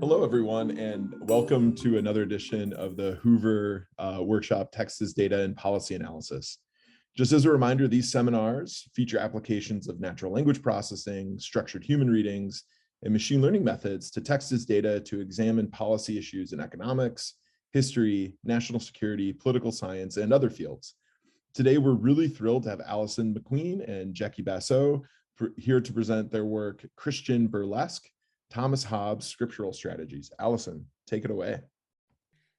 Hello, everyone, and welcome to another edition of the Hoover Workshop Texas Data and Policy Analysis. Just as a reminder, these seminars feature applications of natural language processing, structured human readings, and machine learning methods to Texas data to examine policy issues in economics, history, national security, political science, and other fields. Today, we're really thrilled to have Alison McQueen and Jackie Basu here to present their work, Christian Burlesque, Thomas Hobbes' Scriptural Strategies. Alison, take it away.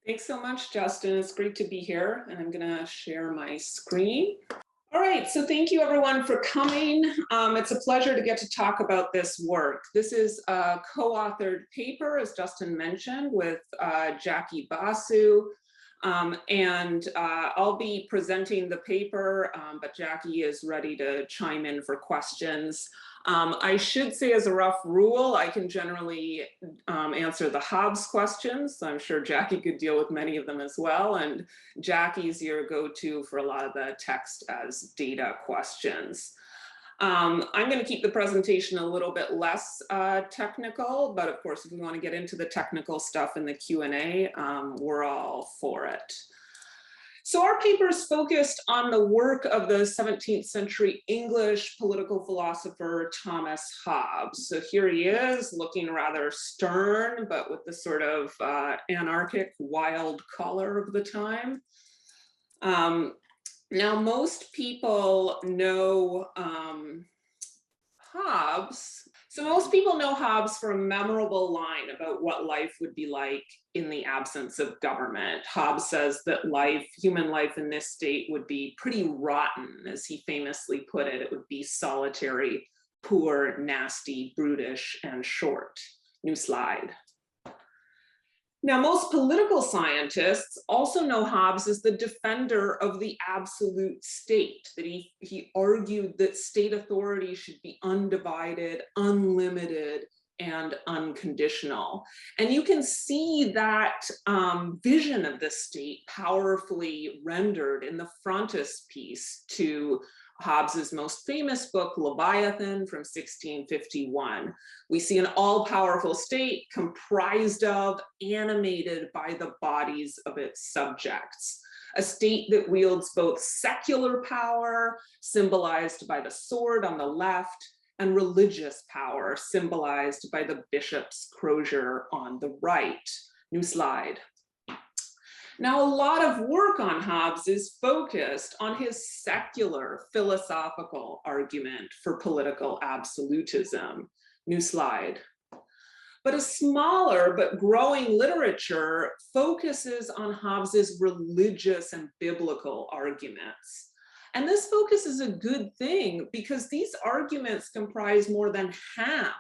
Thanks so much, Justin. It's great to be here, and I'm going to share my screen. All right, so thank you everyone for coming. It's a pleasure to get to talk about this work. This is a co-authored paper, as Justin mentioned, with Jackie Basu. I'll be presenting the paper, but Jackie is ready to chime in for questions. I should say, as a rough rule, I can generally answer the Hobbes questions. So I'm sure Jackie could deal with many of them as well. And Jackie's your go-to for a lot of the text as data questions. I'm going to keep the presentation a little bit less technical, but of course, if we want to get into the technical stuff in the Q&A, we're all for it. So our paper is focused on the work of the 17th century English political philosopher Thomas Hobbes. So here he is, looking rather stern, but with the sort of anarchic, wild color of the time. Now, most people know Hobbes. So most people know Hobbes for a memorable line about what life would be like in the absence of government. Hobbes says that human life in this state would be pretty rotten, as he famously put it. It would be solitary, poor, nasty, brutish, and short. New slide. Now, most political scientists also know Hobbes as the defender of the absolute state, that he argued that state authority should be undivided, unlimited, and unconditional. And you can see that vision of the state powerfully rendered in the frontispiece to Hobbes's most famous book, Leviathan, from 1651. We see an all-powerful state comprised of, animated by the bodies of its subjects. A state that wields both secular power, symbolized by the sword on the left, and religious power, symbolized by the bishop's crozier on the right. New slide. Now, a lot of work on Hobbes is focused on his secular philosophical argument for political absolutism. New slide. But a smaller but growing literature focuses on Hobbes's religious and biblical arguments. And this focus is a good thing because these arguments comprise more than half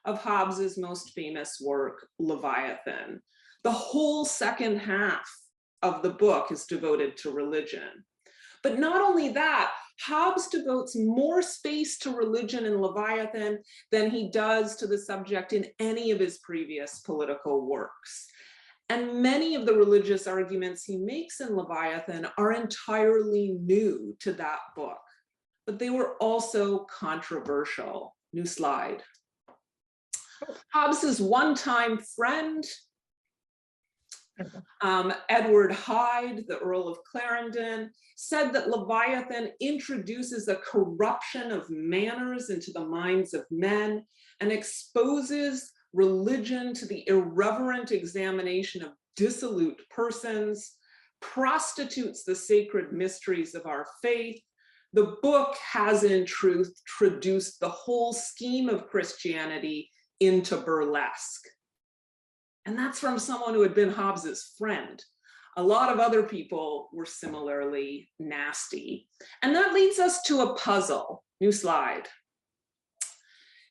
of Hobbes's most famous work, Leviathan. The whole second half of the book is devoted to religion. But not only that, Hobbes devotes more space to religion in Leviathan than he does to the subject in any of his previous political works. And many of the religious arguments he makes in Leviathan are entirely new to that book, but they were also controversial. New slide. Hobbes's one-time friend, Edward Hyde, the Earl of Clarendon, said that Leviathan introduces a corruption of manners into the minds of men and exposes religion to the irreverent examination of dissolute persons, prostitutes the sacred mysteries of our faith. The book has in truth traduced the whole scheme of Christianity into burlesque. And that's from someone who had been Hobbes's friend. A lot of other people were similarly nasty. And that leads us to a puzzle. New slide.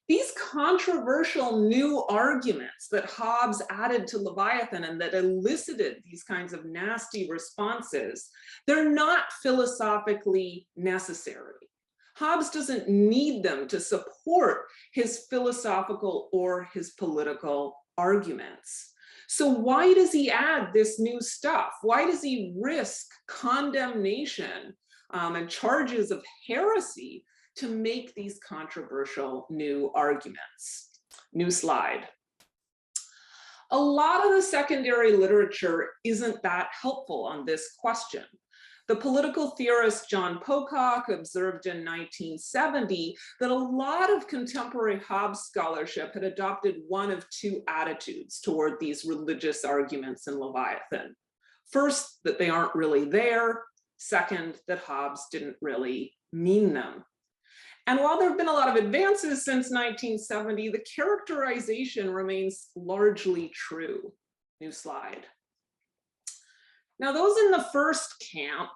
These controversial new arguments that Hobbes added to Leviathan and that elicited these kinds of nasty responses, they're not philosophically necessary. Hobbes doesn't need them to support his philosophical or his political arguments. So why does he add this new stuff? Why does he risk condemnation and charges of heresy to make these controversial new arguments? New slide. A lot of the secondary literature isn't that helpful on this question. The political theorist John Pocock observed in 1970 that a lot of contemporary Hobbes scholarship had adopted one of two attitudes toward these religious arguments in Leviathan. First, that they aren't really there. Second, that Hobbes didn't really mean them. And while there have been a lot of advances since 1970, the characterization remains largely true. New slide. Now, those in the first camp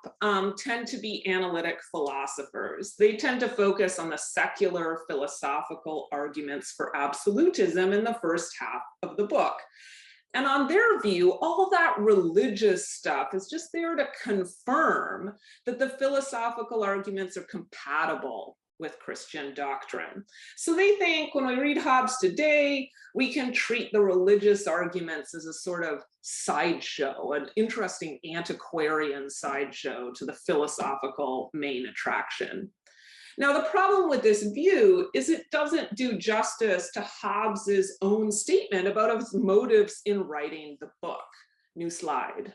tend to be analytic philosophers. They tend to focus on the secular philosophical arguments for absolutism in the first half of the book. And on their view, all that religious stuff is just there to confirm that the philosophical arguments are compatible with Christian doctrine. So they think when we read Hobbes today, we can treat the religious arguments as a sort of sideshow, an interesting antiquarian sideshow to the philosophical main attraction. Now, the problem with this view is it doesn't do justice to Hobbes's own statement about his motives in writing the book. New slide.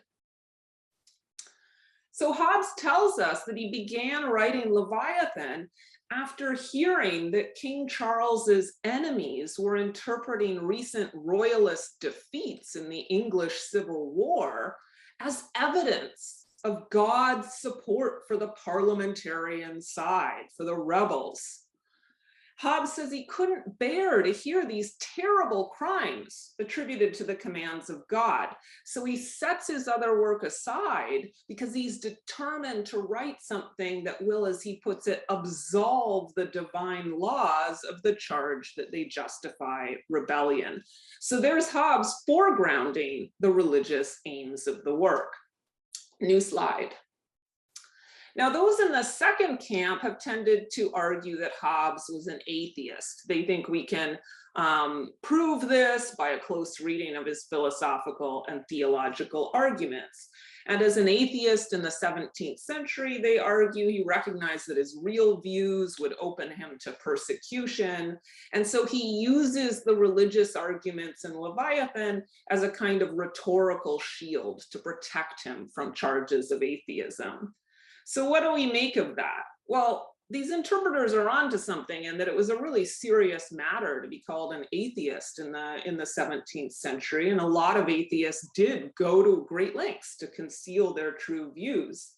So Hobbes tells us that he began writing Leviathan after hearing that King Charles's enemies were interpreting recent royalist defeats in the English Civil War as evidence of God's support for the parliamentarian side, for the rebels. Hobbes says he couldn't bear to hear these terrible crimes attributed to the commands of God. So he sets his other work aside because he's determined to write something that will, as he puts it, absolve the divine laws of the charge that they justify rebellion. So there's Hobbes foregrounding the religious aims of the work. New slide. Now, those in the second camp have tended to argue that Hobbes was an atheist. They think we can prove this by a close reading of his philosophical and theological arguments. And as an atheist in the 17th century, they argue he recognized that his real views would open him to persecution. And so he uses the religious arguments in Leviathan as a kind of rhetorical shield to protect him from charges of atheism. So what do we make of that? Well, these interpreters are onto something, and that it was a really serious matter to be called an atheist in the 17th century. And a lot of atheists did go to great lengths to conceal their true views.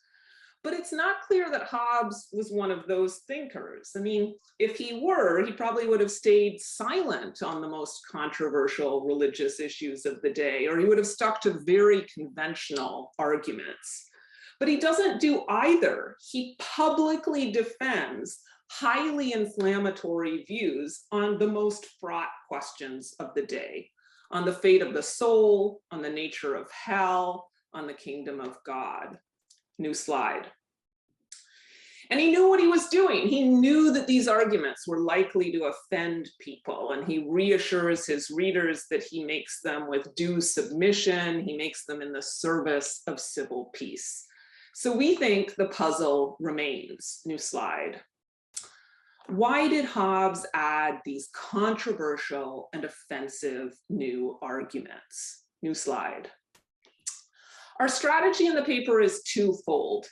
But it's not clear that Hobbes was one of those thinkers. I mean, if he were, he probably would have stayed silent on the most controversial religious issues of the day, or he would have stuck to very conventional arguments. But he doesn't do either. He publicly defends highly inflammatory views on the most fraught questions of the day, on the fate of the soul, on the nature of hell, on the kingdom of God. New slide. And he knew what he was doing. He knew that these arguments were likely to offend people, and he reassures his readers that he makes them with due submission. He makes them in the service of civil peace. So we think the puzzle remains. New slide. Why did Hobbes add these controversial and offensive new arguments? New slide. Our strategy in the paper is twofold.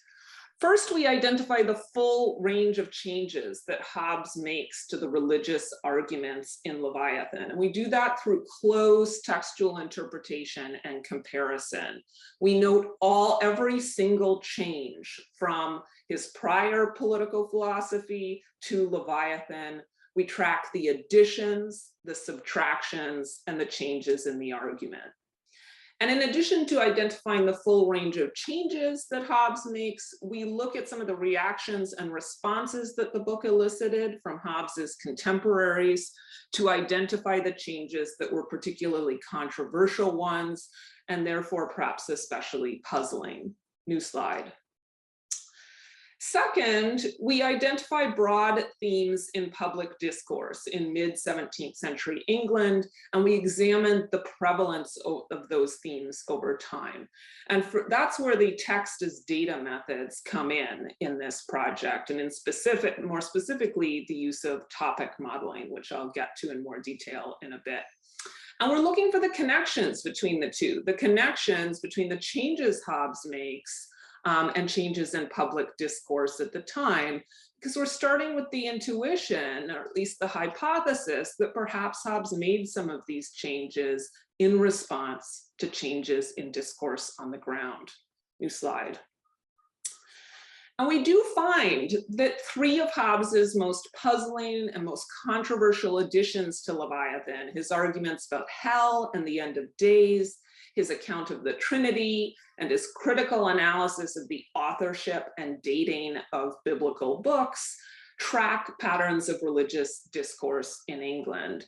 First, we identify the full range of changes that Hobbes makes to the religious arguments in Leviathan. And we do that through close textual interpretation and comparison. We note every single change from his prior political philosophy to Leviathan. We track the additions, the subtractions, and the changes in the argument. And in addition to identifying the full range of changes that Hobbes makes, we look at some of the reactions and responses that the book elicited from Hobbes's contemporaries to identify the changes that were particularly controversial ones, and therefore perhaps especially puzzling. New slide. Second, we identify broad themes in public discourse in mid-17th century England, and we examine the prevalence of those themes over time. And that's where the text as data methods come in this project, and more specifically, the use of topic modeling, which I'll get to in more detail in a bit. And we're looking for the connections between the two, the connections between the changes Hobbes makes and changes in public discourse at the time, because we're starting with the intuition, or at least the hypothesis, that perhaps Hobbes made some of these changes in response to changes in discourse on the ground. New slide. And we do find that three of Hobbes's most puzzling and most controversial additions to Leviathan, his arguments about hell and the end of days, his account of the Trinity, and his critical analysis of the authorship and dating of biblical books, track patterns of religious discourse in England.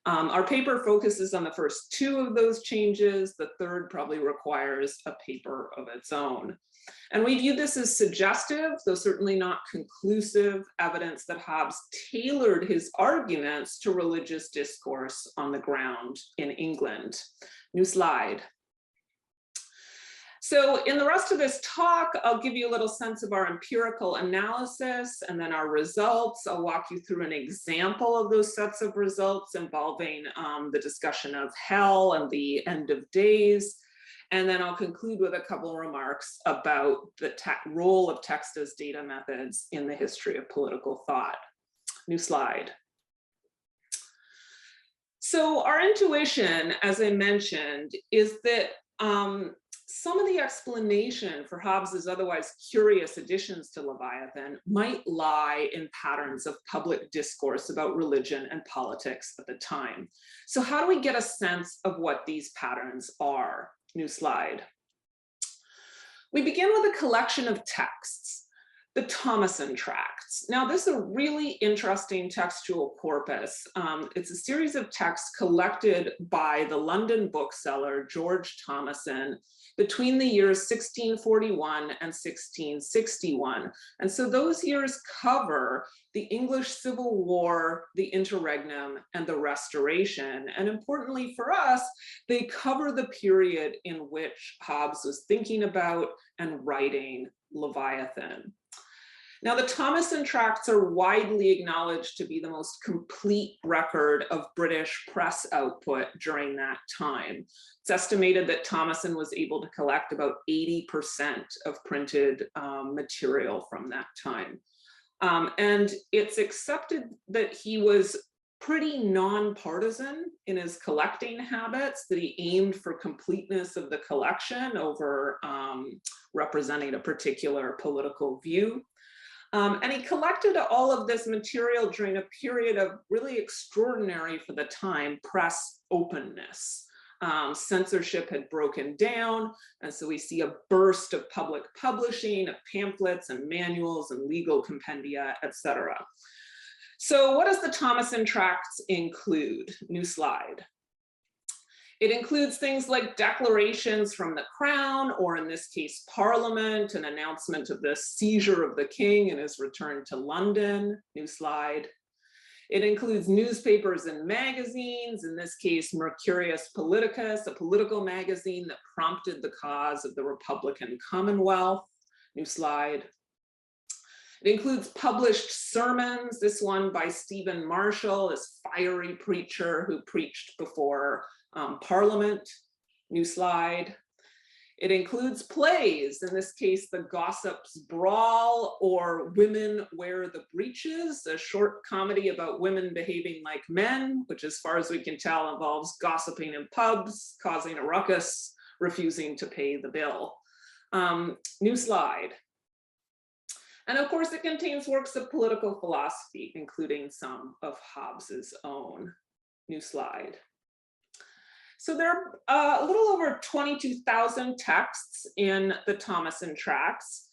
Our paper focuses on the first two of those changes. The third probably requires a paper of its own. And we view this as suggestive, though certainly not conclusive, evidence that Hobbes tailored his arguments to religious discourse on the ground in England. New slide. So in the rest of this talk, I'll give you a little sense of our empirical analysis and then our results. I'll walk you through an example of those sets of results involving the discussion of hell and the end of days. And then I'll conclude with a couple of remarks about the role of text as data methods in the history of political thought. New slide. So our intuition, as I mentioned, is that some of the explanation for Hobbes's otherwise curious additions to Leviathan might lie in patterns of public discourse about religion and politics at the time. So how do we get a sense of what these patterns are? New slide. We begin with a collection of texts, the Thomason Tracts. Now, this is a really interesting textual corpus. It's a series of texts collected by the London bookseller George Thomason between the years 1641 and 1661. And so those years cover the English Civil War, the Interregnum, and the Restoration. And importantly for us, they cover the period in which Hobbes was thinking about and writing Leviathan. Now, the Thomason Tracts are widely acknowledged to be the most complete record of British press output during that time. It's estimated that Thomason was able to collect about 80% of printed material from that time. And it's accepted that he was pretty nonpartisan in his collecting habits, that he aimed for completeness of the collection over representing a particular political view. And he collected all of this material during a period of really extraordinary for the time press openness. Censorship had broken down, and so we see a burst of public publishing of pamphlets and manuals and legal compendia, etc. So what does the Thomason Tracts include? New slide. It includes things like declarations from the crown, or in this case, Parliament, an announcement of the seizure of the king and his return to London. New slide. It includes newspapers and magazines, in this case, Mercurius Politicus, a political magazine that prompted the cause of the Republican Commonwealth. New slide. It includes published sermons, this one by Stephen Marshall, this fiery preacher who preached before Parliament. New slide. It includes plays, in this case, The Gossip's Brawl, or Women Wear the Breeches, a short comedy about women behaving like men, which as far as we can tell involves gossiping in pubs, causing a ruckus, refusing to pay the bill. New slide. And of course, it contains works of political philosophy, including some of Hobbes's own. New slide. So there are a little over 22,000 texts in the Thomason Tracts.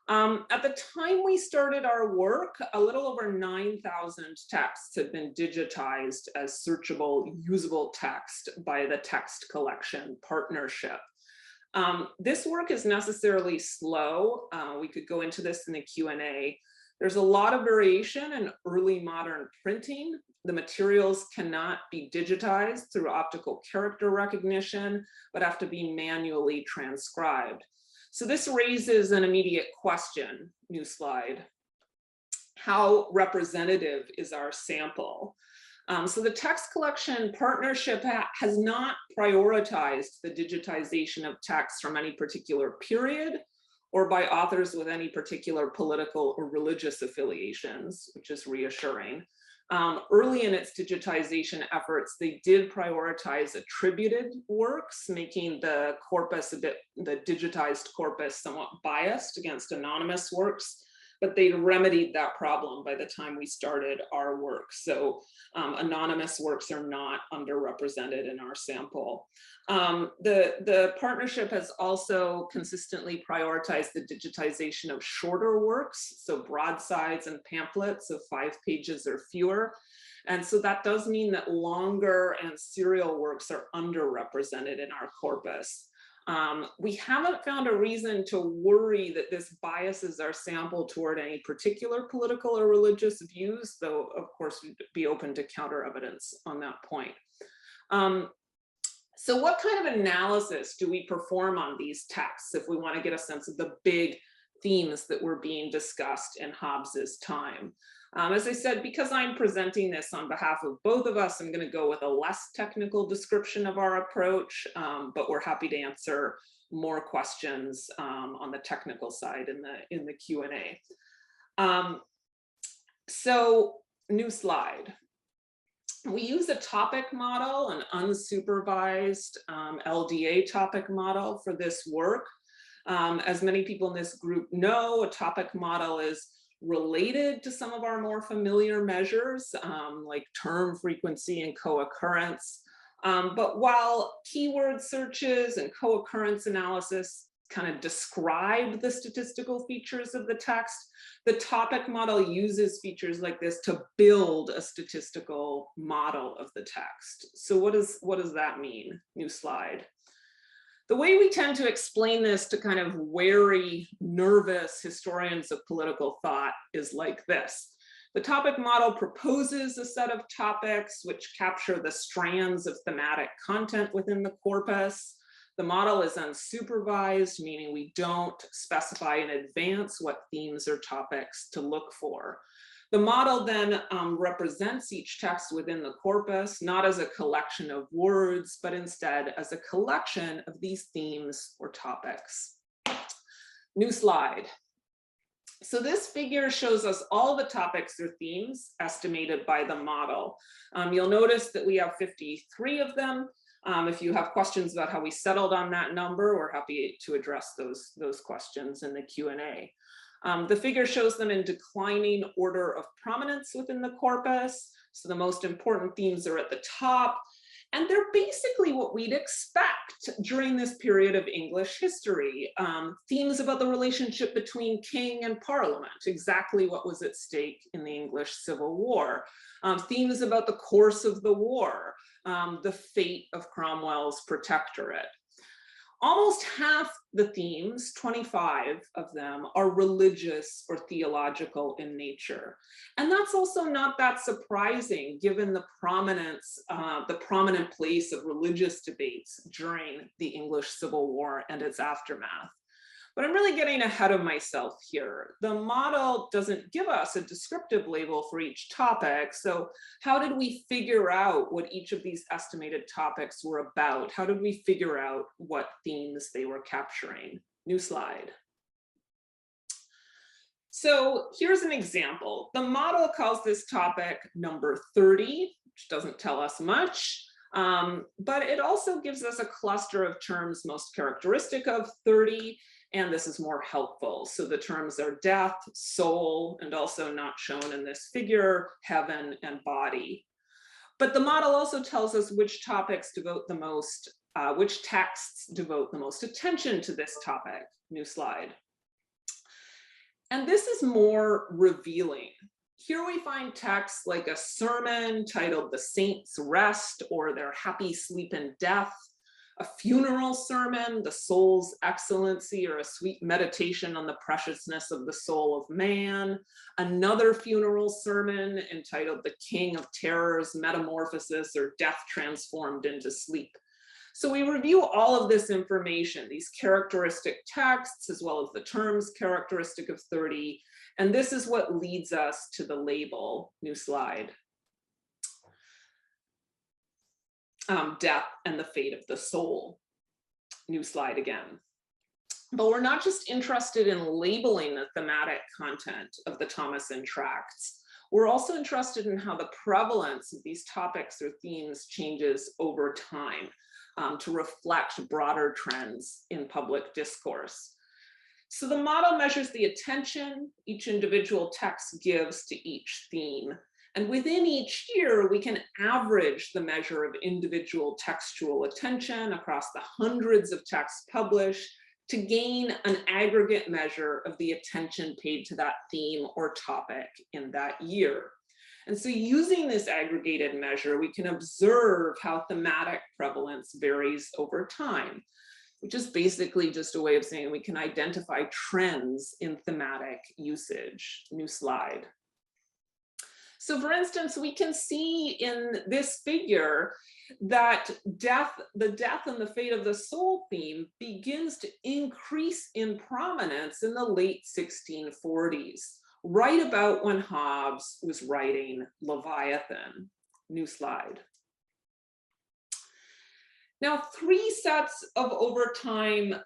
At the time we started our work, a little over 9,000 texts had been digitized as searchable, usable text by the Text Collection Partnership. This work is necessarily slow. We could go into this in the Q&A. There's a lot of variation in early modern printing. The materials cannot be digitized through optical character recognition, but have to be manually transcribed. So this raises an immediate question. New slide. How representative is our sample? So the text collection partnership has not prioritized the digitization of text from any particular period or by authors with any particular political or religious affiliations, which is reassuring. Early in its digitization efforts, they did prioritize attributed works, making the corpus the digitized corpus somewhat biased against anonymous works. But they remedied that problem by the time we started our work. So anonymous works are not underrepresented in our sample. The partnership has also consistently prioritized the digitization of shorter works, so broadsides and pamphlets of 5 pages or fewer. And so that does mean that longer and serial works are underrepresented in our corpus. We haven't found a reason to worry that this biases our sample toward any particular political or religious views, though of course we'd be open to counter evidence on that point. So what kind of analysis do we perform on these texts if we want to get a sense of the big themes that were being discussed in Hobbes's time? As I said, because I'm presenting this on behalf of both of us, I'm going to go with a less technical description of our approach, but we're happy to answer more questions on the technical side in the Q&A. So, new slide. We use a topic model, an unsupervised LDA topic model for this work. As many people in this group know, a topic model is related to some of our more familiar measures, like term frequency and co-occurrence. But while keyword searches and co-occurrence analysis kind of describe the statistical features of the text, the topic model uses features like this to build a statistical model of the text. So what does that mean? New slide. The way we tend to explain this to kind of wary, nervous historians of political thought is like this. The topic model proposes a set of topics which capture the strands of thematic content within the corpus. The model is unsupervised, meaning we don't specify in advance what themes or topics to look for. The model then represents each text within the corpus, not as a collection of words, but instead as a collection of these themes or topics. New slide. So this figure shows us all the topics or themes estimated by the model. You'll notice that we have 53 of them. If you have questions about how we settled on that number, we're happy to address those questions in the Q&A. The figure shows them in declining order of prominence within the corpus. So the most important themes are at the top, and they're basically what we'd expect during this period of English history. Themes about the relationship between king and parliament, exactly what was at stake in the English Civil War. Themes about the course of the war, the fate of Cromwell's protectorate. Almost half the themes, 25 of them, are religious or theological in nature. And that's also not that surprising given the prominent place of religious debates during the English Civil War and its aftermath. But I'm really getting ahead of myself here. The model doesn't give us a descriptive label for each topic. So how did we figure out what each of these estimated topics were about? How did we figure out what themes they were capturing? New slide. So here's an example. The model calls this topic number 30, which doesn't tell us much. But it also gives us a cluster of terms most characteristic of 30. And this is more helpful. So the terms are death, soul, and also not shown in this figure, heaven and body. But the model also tells us which topics devote the most, which texts devote the most attention to this topic. New slide. And this is more revealing. Here we find texts like a sermon titled The Saints' Rest or Their Happy Sleep in Death, A funeral sermon, the soul's excellency, or a sweet meditation on the preciousness of the soul of man. Another funeral sermon entitled The King of Terrors, Metamorphosis, or Death Transformed into Sleep. So we review all of this information, these characteristic texts, as well as the terms characteristic of 30, and this is what leads us to the label. New slide. Death and the fate of the soul. New slide again. But we're not just interested in labeling the thematic content of the Thomason Tracts. We're also interested in how the prevalence of these topics or themes changes over time to reflect broader trends in public discourse. So the model measures the attention each individual text gives to each theme. And within each year, we can average the measure of individual textual attention across the hundreds of texts published to gain an aggregate measure of the attention paid to that theme or topic in that year. And so using this aggregated measure, we can observe how thematic prevalence varies over time, which is basically just a way of saying we can identify trends in thematic usage. New slide. So for instance, we can see in this figure that the death and the fate of the soul theme begins to increase in prominence in the late 1640s, right about when Hobbes was writing Leviathan. New slide. Now, three sets of overtime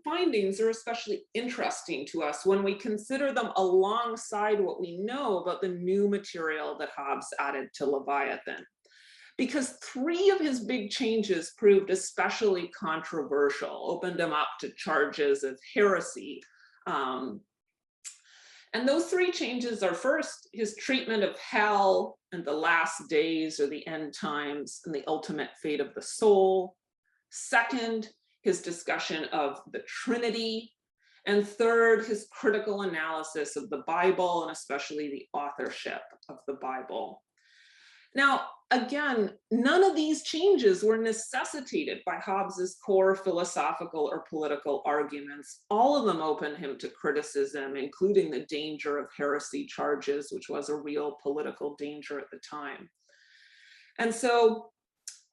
findings are especially interesting to us when we consider them alongside what we know about the new material that Hobbes added to Leviathan. Because three of his big changes proved especially controversial, opened him up to charges of heresy. And those three changes are, first, his treatment of hell and the last days or the end times and the ultimate fate of the soul. Second, his discussion of the Trinity. And third, his critical analysis of the Bible and especially the authorship of the Bible. Now, again, none of these changes were necessitated by Hobbes's core philosophical or political arguments. All of them opened him to criticism, including the danger of heresy charges, which was a real political danger at the time. And so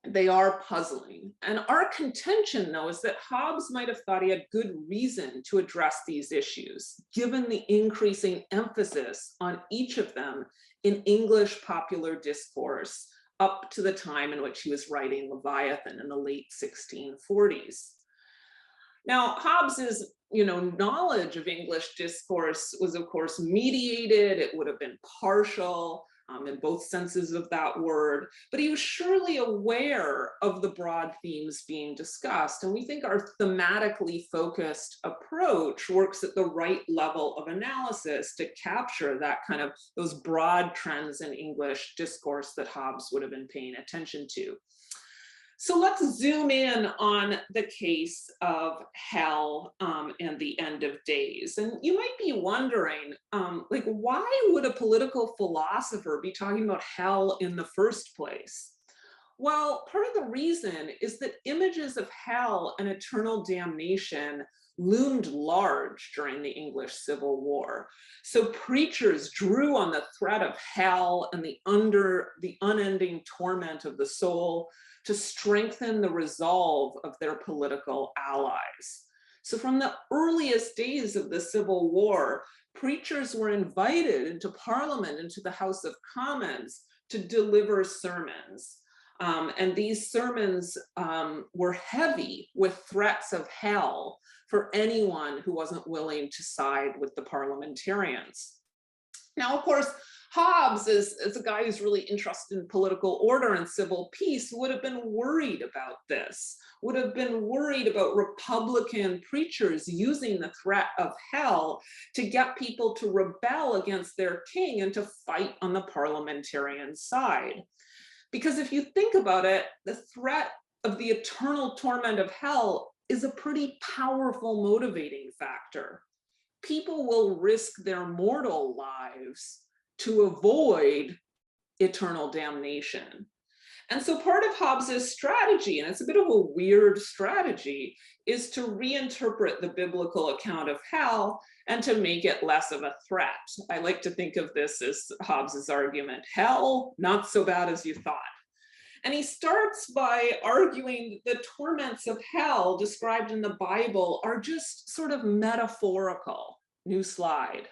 they are puzzling. And our contention, though, is that Hobbes might have thought he had good reason to address these issues, given the increasing emphasis on each of them in English popular discourse up to the time in which he was writing Leviathan in the late 1640s. Now, Hobbes's knowledge of English discourse was, of course, mediated. It would have been partial in both senses of that word, but he was surely aware of the broad themes being discussed. And we think our thematically focused approach works at the right level of analysis to capture that kind of those broad trends in English discourse that Hobbes would have been paying attention to. So let's zoom in on the case of hell and the end of days. And you might be wondering, why would a political philosopher be talking about hell in the first place? Well, part of the reason is that images of hell and eternal damnation loomed large during the English Civil War. So preachers drew on the threat of hell and the unending torment of the soul to strengthen the resolve of their political allies. So from the earliest days of the Civil War, preachers were invited into Parliament, into the House of Commons, to deliver sermons. And these sermons were heavy with threats of hell for anyone who wasn't willing to side with the parliamentarians. Now, of course, Hobbes, as a guy who's really interested in political order and civil peace, would have been worried about this, would have been worried about Republican preachers using the threat of hell to get people to rebel against their king and to fight on the parliamentarian side. Because if you think about it, the threat of the eternal torment of hell is a pretty powerful motivating factor. People will risk their mortal lives to avoid eternal damnation. And so part of Hobbes's strategy, and it's a bit of a weird strategy, is to reinterpret the biblical account of hell and to make it less of a threat. I like to think of this as Hobbes's argument: hell, not so bad as you thought. And he starts by arguing that the torments of hell described in the Bible are just sort of metaphorical. New slide.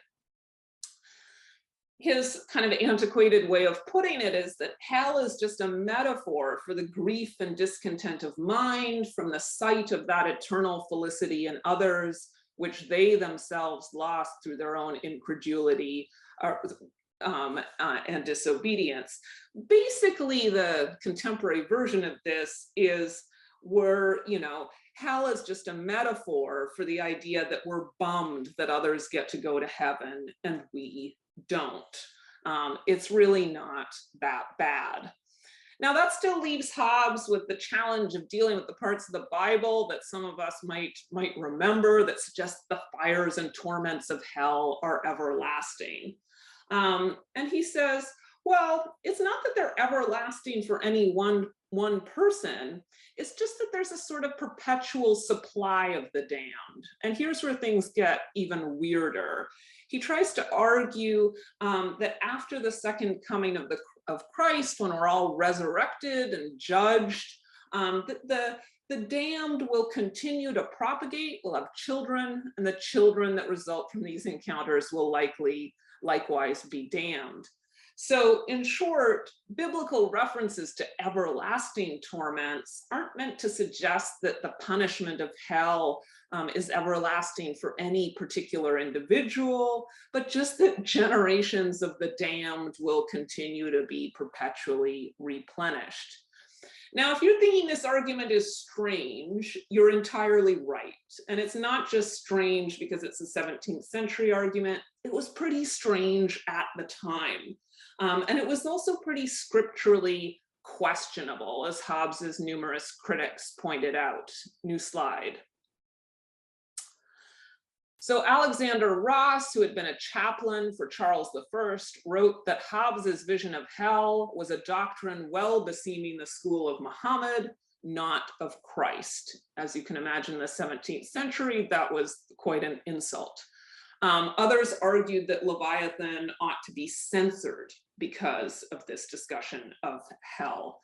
His kind of antiquated way of putting it is that hell is just a metaphor for the grief and discontent of mind from the sight of that eternal felicity in others, which they themselves lost through their own incredulity and disobedience. Basically, the contemporary version of this is hell is just a metaphor for the idea that we're bummed that others get to go to heaven and we don't. It's really not that bad. Now, that still leaves Hobbes with the challenge of dealing with the parts of the Bible that some of us might remember that suggest the fires and torments of hell are everlasting. And he says, well, it's not that they're everlasting for any one person. It's just that there's a sort of perpetual supply of the damned. And here's where things get even weirder. He tries to argue that after the second coming of Christ, when we're all resurrected and judged, that the damned will continue to propagate, will have children, and the children that result from these encounters will likewise be damned. So in short, biblical references to everlasting torments aren't meant to suggest that the punishment of hell is everlasting for any particular individual, but just that generations of the damned will continue to be perpetually replenished. Now, if you're thinking this argument is strange, you're entirely right. And it's not just strange because it's a 17th century argument. It was pretty strange at the time. And it was also pretty scripturally questionable, as Hobbes's numerous critics pointed out. New slide. So Alexander Ross, who had been a chaplain for Charles I, wrote that Hobbes's vision of hell was a doctrine well beseeming the school of Muhammad, not of Christ. As you can imagine, in the 17th century, that was quite an insult. Others argued that Leviathan ought to be censored because of this discussion of hell.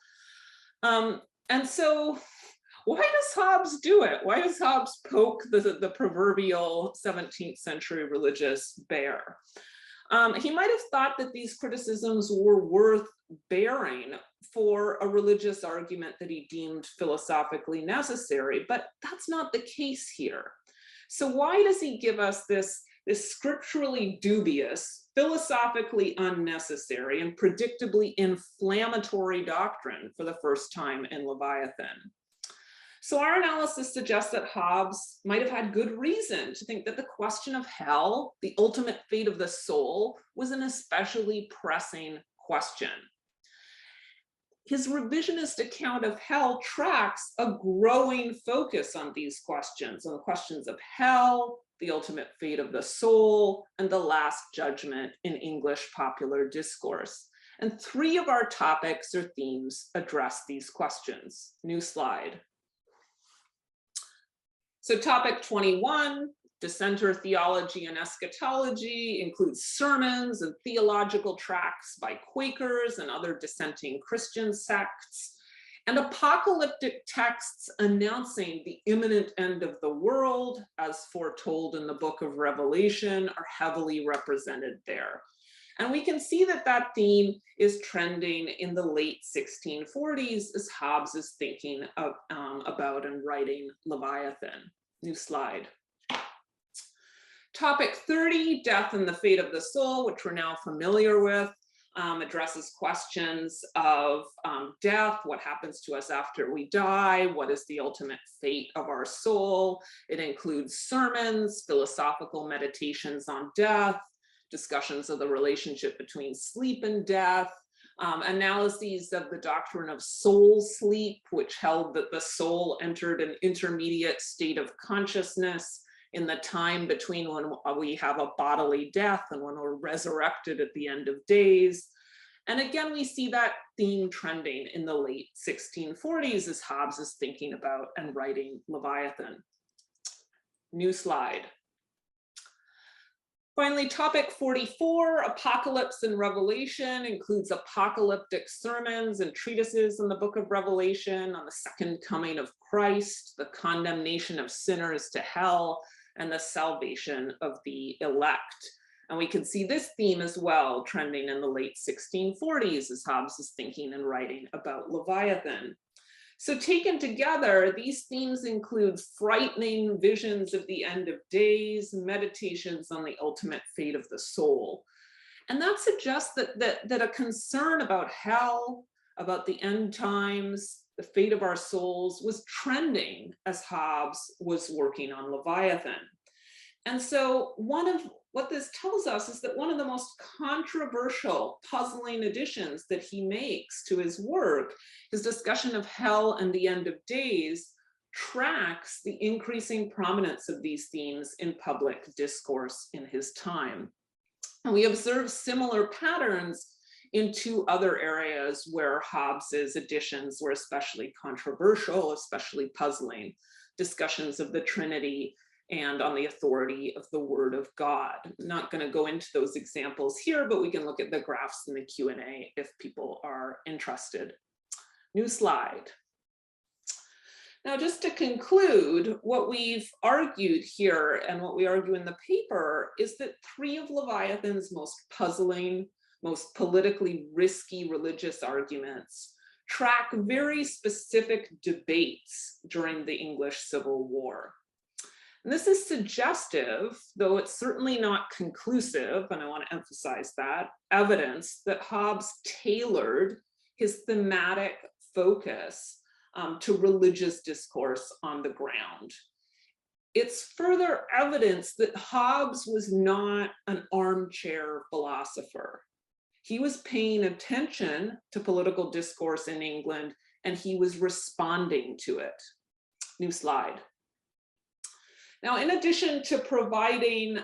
And so why does Hobbes do it? Why does Hobbes poke the proverbial 17th century religious bear? He might have thought that these criticisms were worth bearing for a religious argument that he deemed philosophically necessary, but that's not the case here. So why does he give us this scripturally dubious, philosophically unnecessary, and predictably inflammatory doctrine for the first time in Leviathan? So our analysis suggests that Hobbes might have had good reason to think that the question of hell, the ultimate fate of the soul, was an especially pressing question. His revisionist account of hell tracks a growing focus on these questions, on the questions of hell, the ultimate fate of the soul, and the last judgment in English popular discourse. And 3 of our topics or themes address these questions. New slide. So topic 21, dissenter theology and eschatology, includes sermons and theological tracts by Quakers and other dissenting Christian sects, and apocalyptic texts announcing the imminent end of the world, as foretold in the book of Revelation, are heavily represented there. And we can see that that theme is trending in the late 1640s as Hobbes is thinking about and writing Leviathan. New slide. Topic 30, death and the fate of the soul, which we're now familiar with, addresses questions of death, what happens to us after we die, what is the ultimate fate of our soul. It includes sermons, philosophical meditations on death, discussions of the relationship between sleep and death, analyses of the doctrine of soul sleep, which held that the soul entered an intermediate state of consciousness in the time between when we have a bodily death and when we're resurrected at the end of days. And again, we see that theme trending in the late 1640s as Hobbes is thinking about and writing Leviathan. New slide. Finally, topic 44, Apocalypse and Revelation, includes apocalyptic sermons and treatises in the book of Revelation on the second coming of Christ, the condemnation of sinners to hell, and the salvation of the elect. And we can see this theme as well trending in the late 1640s as Hobbes is thinking and writing about Leviathan. So taken together, these themes include frightening visions of the end of days, meditations on the ultimate fate of the soul. And that suggests that a concern about hell, about the end times, the fate of our souls was trending as Hobbes was working on Leviathan. And so what this tells us is that one of the most controversial, puzzling additions that he makes to his work, his discussion of hell and the end of days, tracks the increasing prominence of these themes in public discourse in his time. And we observe similar patterns in two other areas where Hobbes's additions were especially controversial, especially puzzling: discussions of the Trinity and on the authority of the Word of God. I'm not going to go into those examples here, but we can look at the graphs in the Q&A if people are interested. New slide. Now, just to conclude, what we've argued here and what we argue in the paper is that three of Leviathan's most puzzling, most politically risky religious arguments track very specific debates during the English Civil War. And this is suggestive, though it's certainly not conclusive, and I want to emphasize that, evidence that Hobbes tailored his thematic focus to religious discourse on the ground. It's further evidence that Hobbes was not an armchair philosopher. He was paying attention to political discourse in England, and he was responding to it. New slide. Now, in addition to providing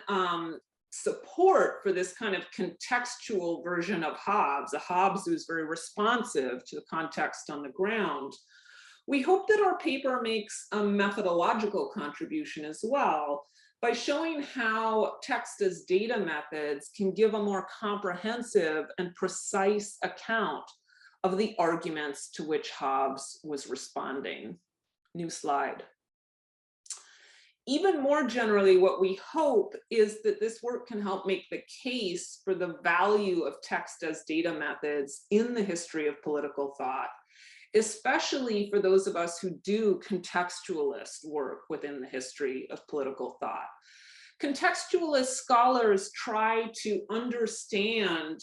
support for this kind of contextual version of Hobbes, a Hobbes who's very responsive to the context on the ground, we hope that our paper makes a methodological contribution as well by showing how text as data methods can give a more comprehensive and precise account of the arguments to which Hobbes was responding. New slide. Even more generally, what we hope is that this work can help make the case for the value of text as data methods in the history of political thought, especially for those of us who do contextualist work within the history of political thought. Contextualist scholars try to understand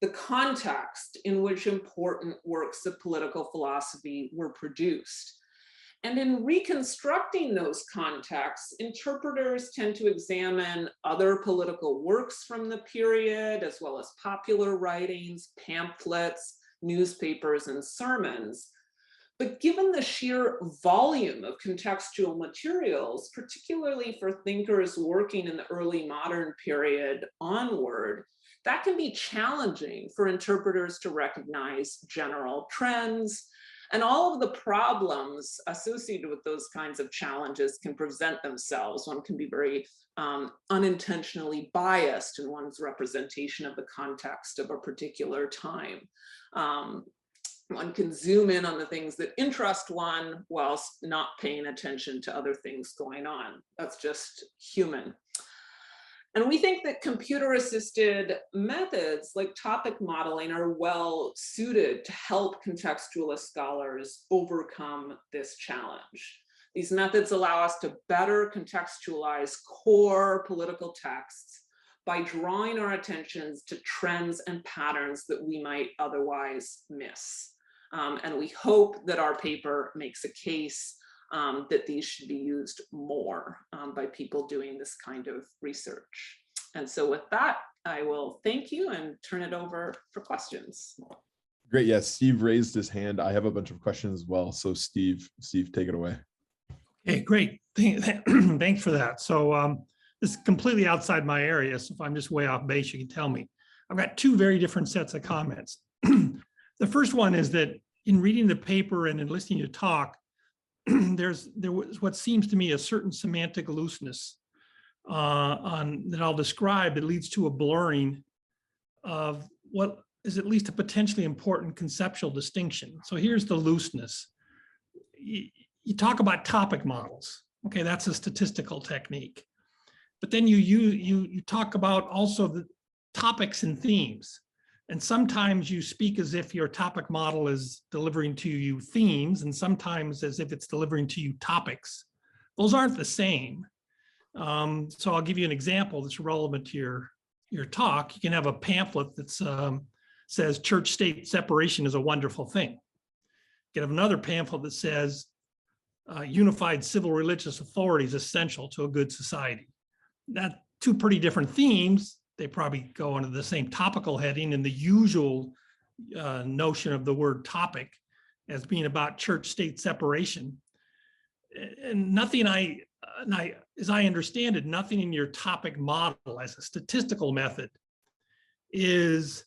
the context in which important works of political philosophy were produced. And in reconstructing those contexts, interpreters tend to examine other political works from the period, as well as popular writings, pamphlets, newspapers, and sermons. But given the sheer volume of contextual materials, particularly for thinkers working in the early modern period onward, that can be challenging for interpreters to recognize general trends. And all of the problems associated with those kinds of challenges can present themselves. One can be very unintentionally biased in one's representation of the context of a particular time. One can zoom in on the things that interest one whilst not paying attention to other things going on. That's just human. And we think that computer-assisted methods like topic modeling are well suited to help contextualist scholars overcome this challenge. These methods allow us to better contextualize core political texts by drawing our attentions to trends and patterns that we might otherwise miss. And we hope that our paper makes a case that these should be used more by people doing this kind of research. And so with that, I will thank you and turn it over for questions. Great. Yes, Steve raised his hand. I have a bunch of questions as well. So Steve, take it away. Okay, great. Thanks for that. So this is completely outside my area. So if I'm just way off base, you can tell me. I've got two very different sets of comments. The first one is that in reading the paper and in listening to talk, there was what seems to me a certain semantic looseness that I'll describe that leads to a blurring of what is at least a potentially important conceptual distinction. So here's the looseness. You talk about topic models. Okay, that's a statistical technique. But then you talk about also the topics and themes. And sometimes you speak as if your topic model is delivering to you themes, and sometimes as if it's delivering to you topics. Those aren't the same. So I'll give you an example that's relevant to your talk. You can have a pamphlet that says church-state separation is a wonderful thing. You can have another pamphlet that says unified civil religious authority is essential to a good society. That's two pretty different themes. They probably go under the same topical heading and the usual notion of the word topic as being about church-state separation. And nothing as I understand it, nothing in your topic model as a statistical method is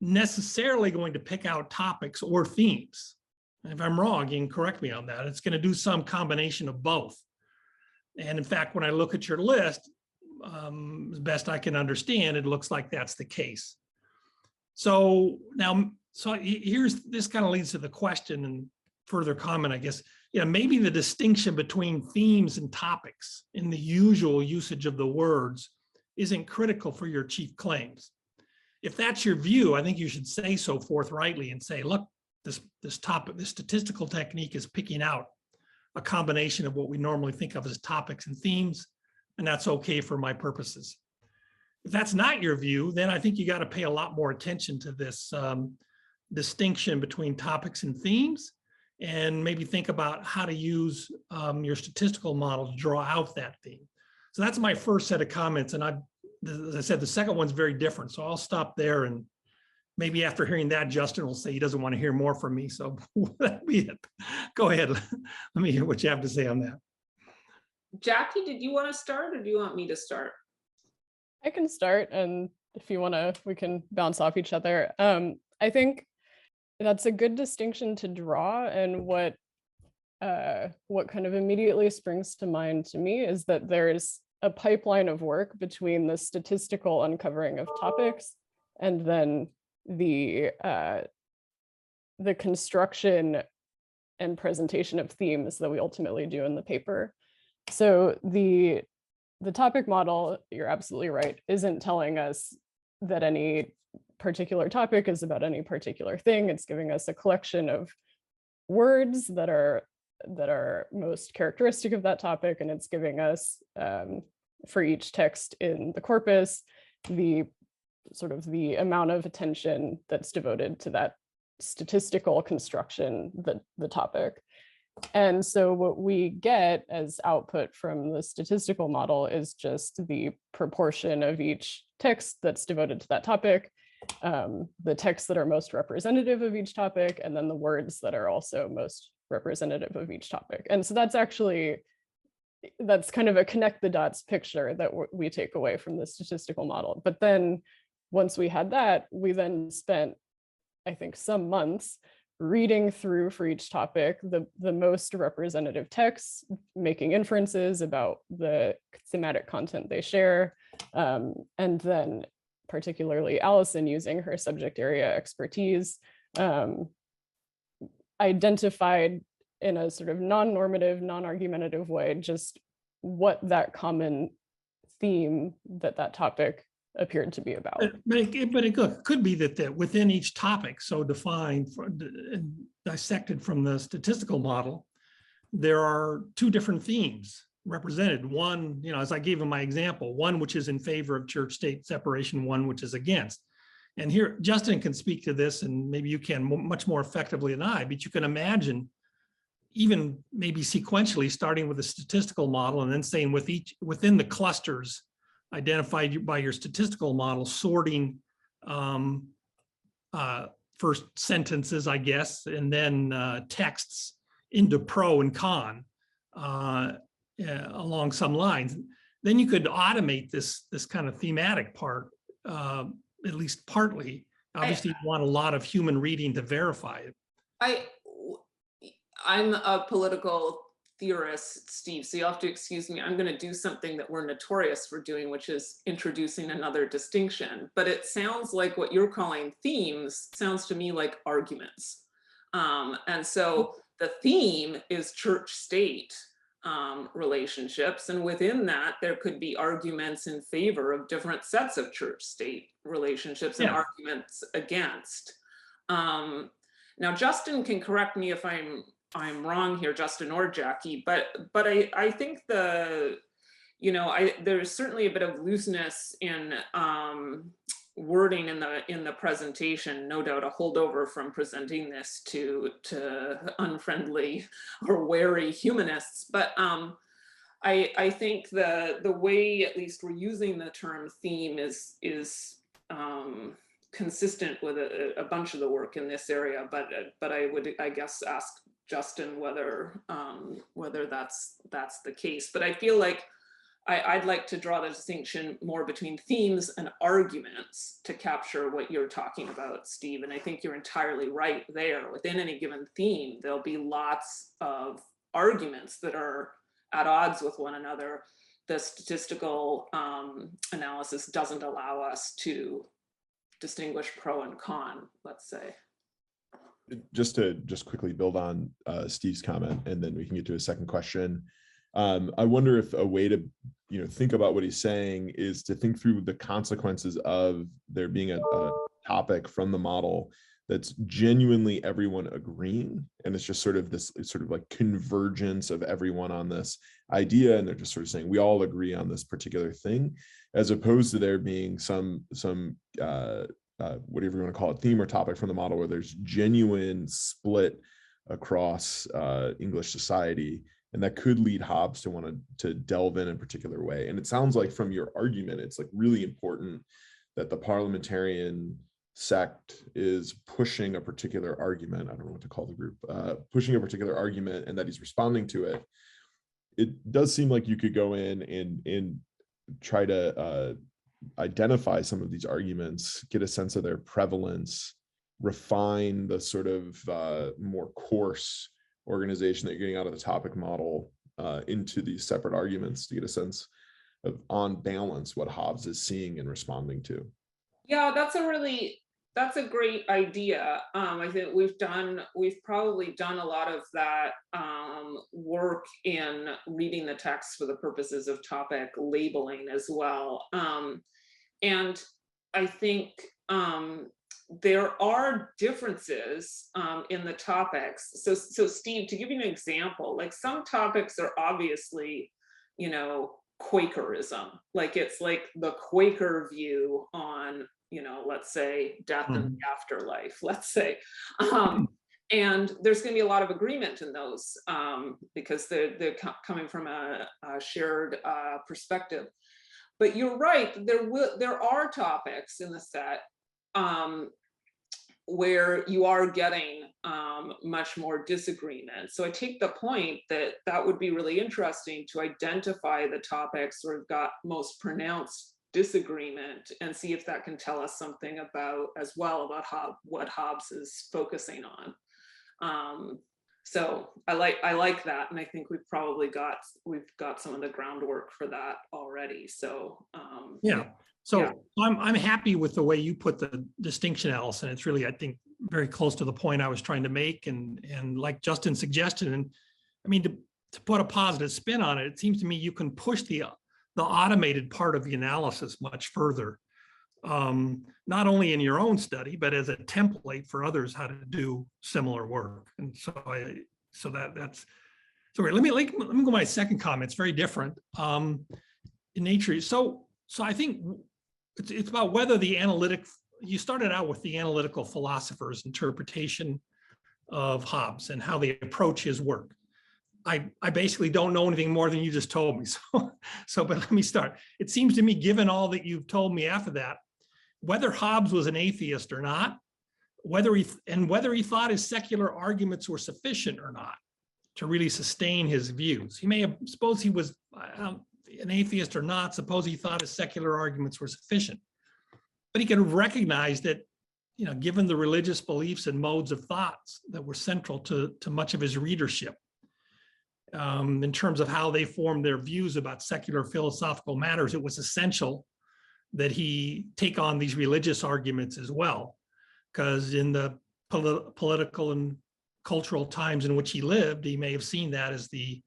necessarily going to pick out topics or themes. And if I'm wrong, you can correct me on that. It's going to do some combination of both. And in fact, when I look at your list, as best I can understand, it looks like that's the case. So now, this kind of leads to the question and further comment, I guess. Maybe the distinction between themes and topics in the usual usage of the words isn't critical for your chief claims. If that's your view, I think you should say so forthrightly and say, look, this statistical technique is picking out a combination of what we normally think of as topics and themes, and that's okay for my purposes. If that's not your view, then I think you got to pay a lot more attention to this distinction between topics and themes, and maybe think about how to use your statistical model to draw out that theme. So that's my first set of comments. And as I said, the second one's very different. So I'll stop there, and maybe after hearing that, Justin will say he doesn't want to hear more from me. So that'll be it. Go ahead. Let me hear what you have to say on that. Jackie, did you want to start or do you want me to start? I can start, and if you want to, we can bounce off each other. I think that's a good distinction to draw, and what kind of immediately springs to mind to me is that there's a pipeline of work between the statistical uncovering of topics and then the construction and presentation of themes that we ultimately do in the paper. So the topic model, you're absolutely right, isn't telling us that any particular topic is about any particular thing. It's giving us a collection of words that are most characteristic of that topic, and it's giving us, for each text in the corpus, the amount of attention that's devoted to that statistical construction, the topic. And so what we get as output from the statistical model is just the proportion of each text that's devoted to that topic, the texts that are most representative of each topic, and then the words that are also most representative of each topic. And so that's kind of a connect the dots picture that we take away from the statistical model. But then once we had that, we then spent, I think, some months reading through for each topic the most representative texts, making inferences about the thematic content they share, and then particularly Alison, using her subject area expertise, identified in a sort of non-normative, non-argumentative way just what that common theme that topic appeared to be about. But it could be that within each topic, so defined and dissected from the statistical model, there are two different themes represented. One, as I gave in my example, one which is in favor of church-state separation, one which is against. And here, Justin can speak to this, and maybe you can much more effectively than I, but you can imagine even maybe sequentially starting with a statistical model and then saying within the clusters identified by your statistical model, sorting first sentences, I guess, and then texts into pro and con along some lines. Then you could automate this kind of thematic part, at least partly, Obviously, you want a lot of human reading to verify it. I'm a political theorist, Steve, so you'll have to excuse me. I'm going to do something that we're notorious for doing, which is introducing another distinction. But it sounds like what you're calling themes sounds to me like arguments. And so the theme is church-state relationships. And within that, there could be arguments in favor of different sets of church-state relationships and arguments against. Now, Justin can correct me if I'm wrong here, Justin or Jackie, but I think there's certainly a bit of looseness in wording in the presentation, no doubt a holdover from presenting this to unfriendly or wary humanists. But I think the way at least we're using the term theme is consistent with a bunch of the work in this area. But I would, I guess, ask Justin whether that's the case. But I feel like I'd like to draw the distinction more between themes and arguments to capture what you're talking about, Steve. And I think you're entirely right there. Within any given theme, there'll be lots of arguments that are at odds with one another. The statistical analysis doesn't allow us to distinguish pro and con, let's say. Just to quickly build on Steve's comment, and then we can get to a second question. I wonder if a way to think about what he's saying is to think through the consequences of there being a topic from the model that's genuinely everyone agreeing, and it's just sort of this sort of like convergence of everyone on this idea, and they're just sort of saying we all agree on this particular thing, as opposed to there being some whatever you want to call it, theme or topic from the model where there's genuine split across English society. And that could lead Hobbes to want to delve in a particular way. And it sounds like from your argument, it's like really important that the parliamentarian sect is pushing a particular argument. I don't know what to call the group, pushing a particular argument, and that he's responding to it. It does seem like you could go in and try to identify some of these arguments, get a sense of their prevalence, refine the sort of more coarse organization that you're getting out of the topic model into these separate arguments to get a sense of, on balance, what Hobbes is seeing and responding to. Yeah, that's a great idea. I think we've probably done a lot of that work in reading the text for the purposes of topic labeling as well. And I think there are differences in the topics. So Steve, to give you an example, like some topics are obviously, Quakerism. Like it's like the Quaker view on, let's say death and the afterlife, let's say. And there's going to be a lot of agreement in those because they're coming from a shared perspective. But you're right, there are topics in the set where you are getting much more disagreement. So I take the point that would be really interesting to identify the topics where we've got most pronounced disagreement and see if that can tell us something about what Hobbes is focusing on. So I like that, and I think we've got some of the groundwork for that already. So I'm happy with the way you put the distinction, Alison. It's really, I think, very close to the point I was trying to make, and like Justin suggested, and I mean to put a positive spin on it, it seems to me you can push the automated part of the analysis much further, not only in your own study, but as a template for others how to do similar work. And so that's sorry. Let me go to my second comment. It's very different in nature. So I think it's about whether you started out with the analytical philosopher's interpretation of Hobbes and how they approach his work. I basically don't know anything more than you just told me. But let me start. It seems to me, given all that you've told me after that, whether Hobbes was an atheist or not, whether he thought his secular arguments were sufficient or not to really sustain his views. He may have, suppose he was an atheist or not, suppose he thought his secular arguments were sufficient. But he could recognize that given the religious beliefs and modes of thoughts that were central to much of his readership, in terms of how they formed their views about secular philosophical matters, it was essential that he take on these religious arguments as well, because in the political and cultural times in which he lived, he may have seen that as the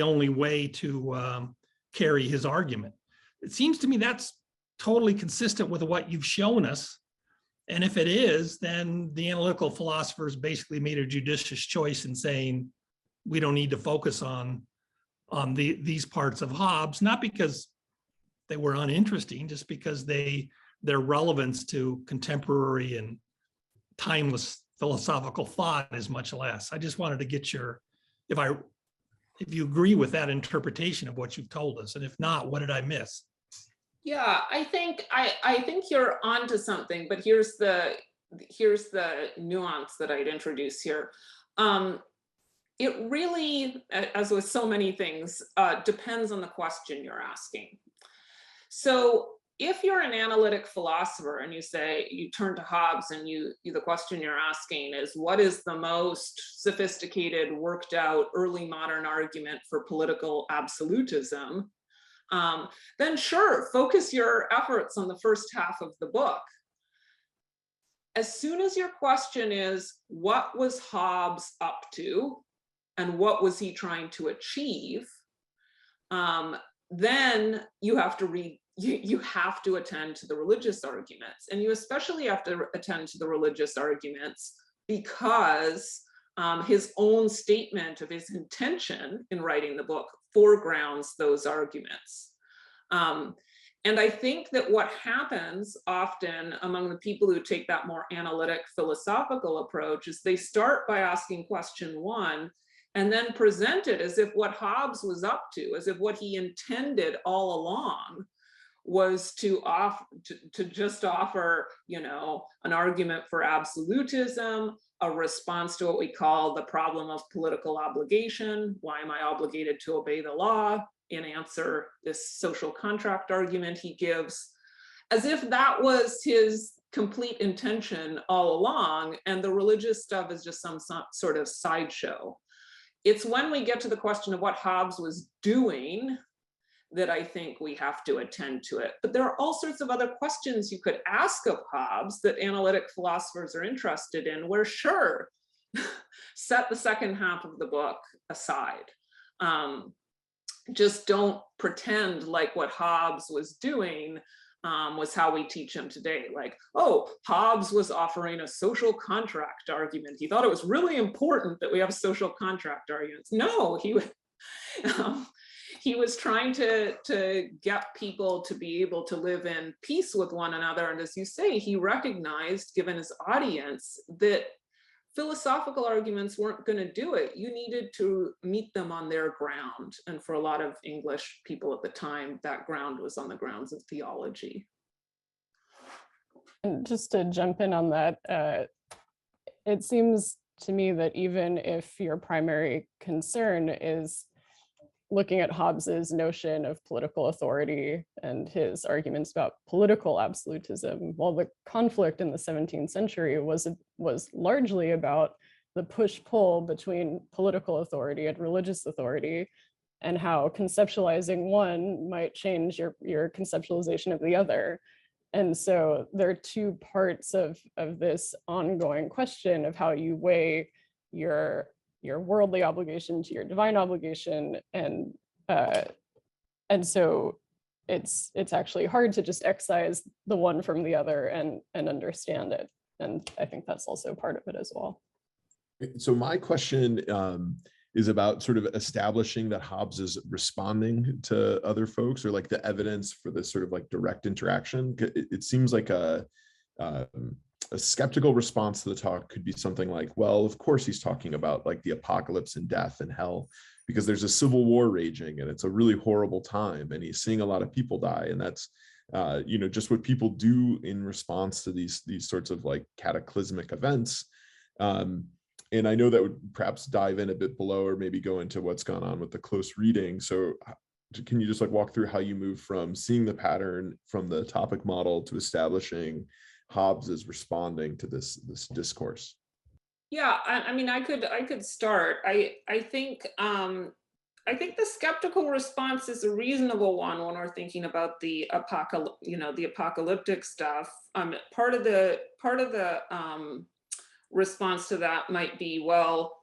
only way to carry his argument. It seems to me that's totally consistent with what you've shown us. And if it is, then the analytical philosophers basically made a judicious choice in saying, we don't need to focus on these parts of Hobbes, not because they were uninteresting, just because their relevance to contemporary and timeless philosophical thought is much less. I just wanted to get if you agree with that interpretation of what you've told us, and if not, what did I miss? Yeah, I think you're onto something, but here's the nuance that I'd introduce here. It really, as with so many things, depends on the question you're asking. So if you're an analytic philosopher and you turn to Hobbes and the question you're asking is, what is the most sophisticated, worked out early modern argument for political absolutism? Then sure, focus your efforts on the first half of the book. As soon as your question is, what was Hobbes up to and what was he trying to achieve? Then you have to read, you have to attend to the religious arguments, and you especially have to attend to the religious arguments because his own statement of his intention in writing the book foregrounds those arguments. And I think that what happens often among the people who take that more analytic philosophical approach is they start by asking question one and then present it as if what Hobbes was up to, as if what he intended all along was to just offer, an argument for absolutism, a response to what we call the problem of political obligation. Why am I obligated to obey the law? In answer, this social contract argument he gives, as if that was his complete intention all along, and the religious stuff is just some sort of sideshow. It's when we get to the question of what Hobbes was doing that I think we have to attend to it. But there are all sorts of other questions you could ask of Hobbes that analytic philosophers are interested in, where sure, set the second half of the book aside. Just don't pretend like what Hobbes was doing was how we teach him today. Like, oh, Hobbes was offering a social contract argument. He thought it was really important that we have social contract arguments. No, he was trying to get people to be able to live in peace with one another. And as you say, he recognized, given his audience, that philosophical arguments weren't going to do it. You needed to meet them on their ground. And for a lot of English people at the time, that ground was on the grounds of theology. And just to jump in on that, it seems to me that even if your primary concern is looking at Hobbes's notion of political authority and his arguments about political absolutism, while the conflict in the 17th century was largely about the push-pull between political authority and religious authority, and how conceptualizing one might change your conceptualization of the other. And so there are two parts of this ongoing question of how you weigh your worldly obligation to your divine obligation, and so it's actually hard to just excise the one from the other and understand it. And I think that's also part of it as well. So my question is about sort of establishing that Hobbes is responding to other folks, or like the evidence for this sort of like direct interaction. It seems like a skeptical response to the talk could be something like, well, of course he's talking about like the apocalypse and death and hell, because there's a civil war raging and it's a really horrible time and he's seeing a lot of people die. And that's, just what people do in response to these sorts of like cataclysmic events. And I know that would perhaps dive in a bit below, or maybe go into what's gone on with the close reading. So can you just like walk through how you move from seeing the pattern from the topic model to establishing Hobbes is responding to this discourse? Yeah, I mean, I could start. I think the skeptical response is a reasonable one when we're thinking about the apocalyptic stuff. Part of the response to that might be, well,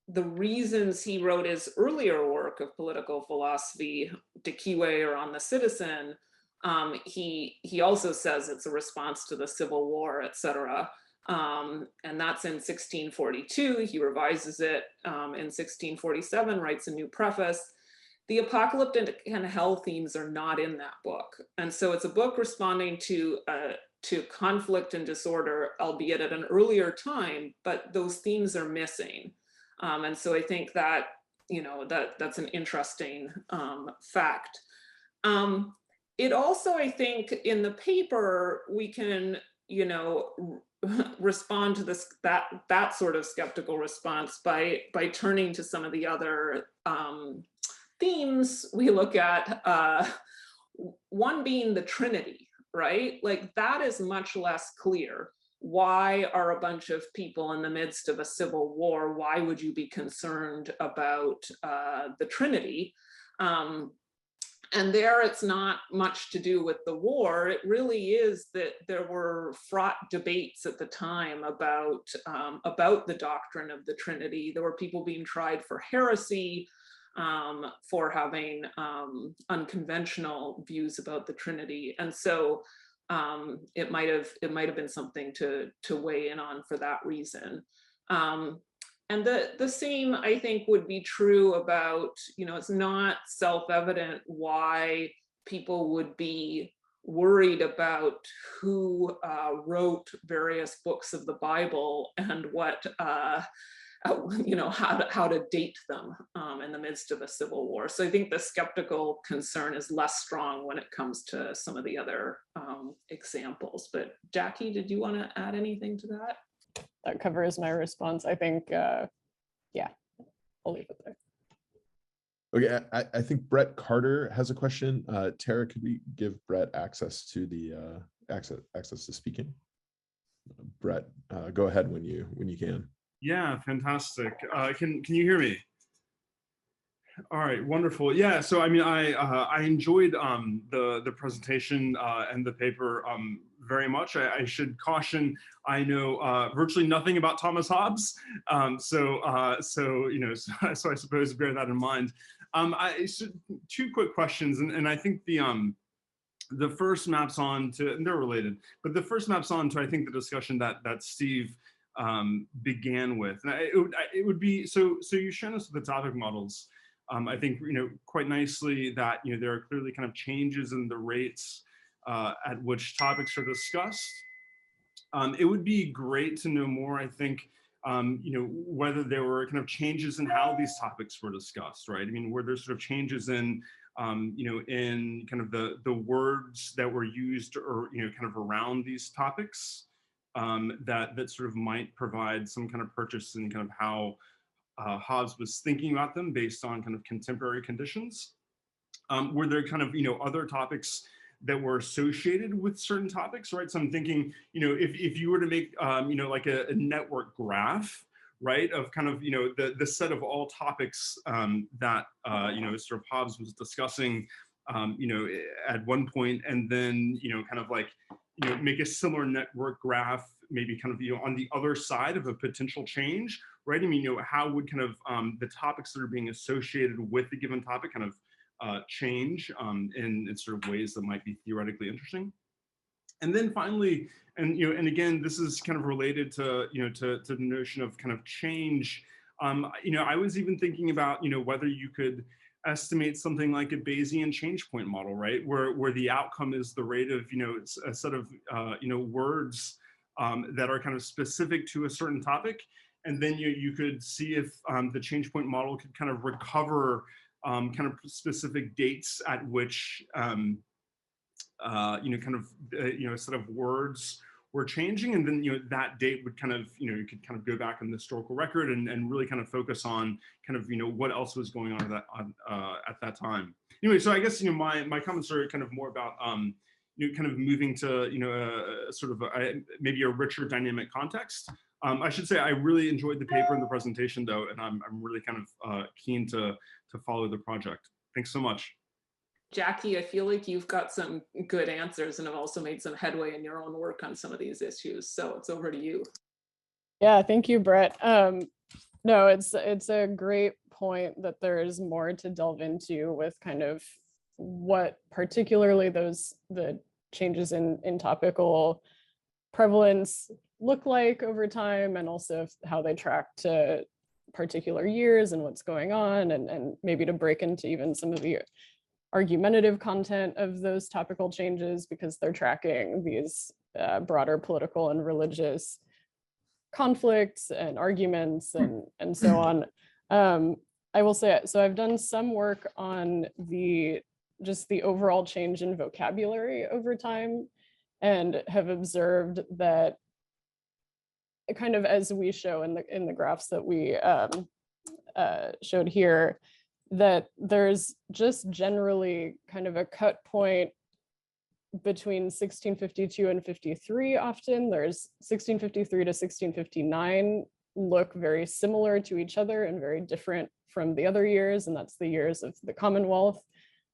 the reasons he wrote his earlier work of political philosophy, De Cive or On the Citizen, he also says it's a response to the Civil War, etc. And that's in 1642. He revises it in 1647, writes a new preface. The apocalyptic and hell themes are not in that book. And so it's a book responding to conflict and disorder, albeit at an earlier time, but those themes are missing. And so I think that, that's an interesting fact. It also, I think, in the paper, we can, respond to this that sort of skeptical response by turning to some of the other themes we look at. One being the Trinity, right? Like that is much less clear. Why are a bunch of people in the midst of a civil war? Why would you be concerned about the Trinity? And there it's not much to do with the war. It really is that there were fraught debates at the time about the doctrine of the Trinity. There were people being tried for heresy, for having unconventional views about the Trinity. And so it might have been something to weigh in on for that reason. And the same, I think, would be true about, it's not self-evident why people would be worried about who wrote various books of the Bible and what, how to date them in the midst of a civil war. So I think the skeptical concern is less strong when it comes to some of the other examples. But Jackie, did you want to add anything to that? That covers my response. I think, yeah, I'll leave it there. Okay, I think Brett Carter has a question. Tara, could we give Brett access to the access to speaking? Brett, go ahead when you can. Yeah, fantastic. Can you hear me? All right, wonderful. Yeah, so I mean, I enjoyed the presentation and the paper very much. I should caution, I know virtually nothing about Thomas Hobbes, so I suppose bear that in mind. So two quick questions, and I think the first maps on to, and they're related, but the first maps on to I think the discussion that Steve began with. And it would be so you've shown us the topic models. I think quite nicely that there are clearly kind of changes in the rates at which topics are discussed. It would be great to know more, I think, whether there were kind of changes in how these topics were discussed, right? I mean, were there sort of changes in in kind of the words that were used or kind of around these topics that sort of might provide some kind of purchase in kind of how Hobbes was thinking about them based on kind of contemporary conditions. Were there kind of other topics that were associated with certain topics, right? So I'm thinking, if you were to make like a network graph, right, of kind of the set of all topics that sort of Hobbes was discussing at one point, and then kind of like make a similar network graph maybe kind of on the other side of a potential change, right? I mean, how would kind of the topics that are being associated with the given topic kind of change in sort of ways that might be theoretically interesting? And then finally, and again, this is kind of related to to the notion of kind of change. I was even thinking about whether you could estimate something like a Bayesian change point model, right, where the outcome is the rate of a set of words that are kind of specific to a certain topic, and then you could see if the change point model could kind of recover kind of specific dates at which kind of a set of words were changing, and then that date would kind of you could kind of go back in the historical record and really kind of focus on kind of what else was going on at that time. Anyway, so I guess my comments are kind of more about kind of moving to sort of maybe a richer dynamic context. I should say I really enjoyed the paper and the presentation though, and I'm really kind of keen to follow the project. Thanks so much. Jackie, I feel like you've got some good answers and have also made some headway in your own work on some of these issues. So it's over to you. Yeah, thank you, Brett. No, it's a great point that there is more to delve into with kind of what particularly the changes in topical prevalence look like over time, and also how they track to particular years and what's going on, and maybe to break into even some of the argumentative content of those topical changes, because they're tracking these broader political and religious conflicts and arguments and so on. I will say, so I've done some work on just the overall change in vocabulary over time, and have observed that, kind of as we show in the graphs that we showed here, that there's just generally kind of a cut point between 1652 and 53 often. There's 1653 to 1659 look very similar to each other and very different from the other years, and that's the years of the Commonwealth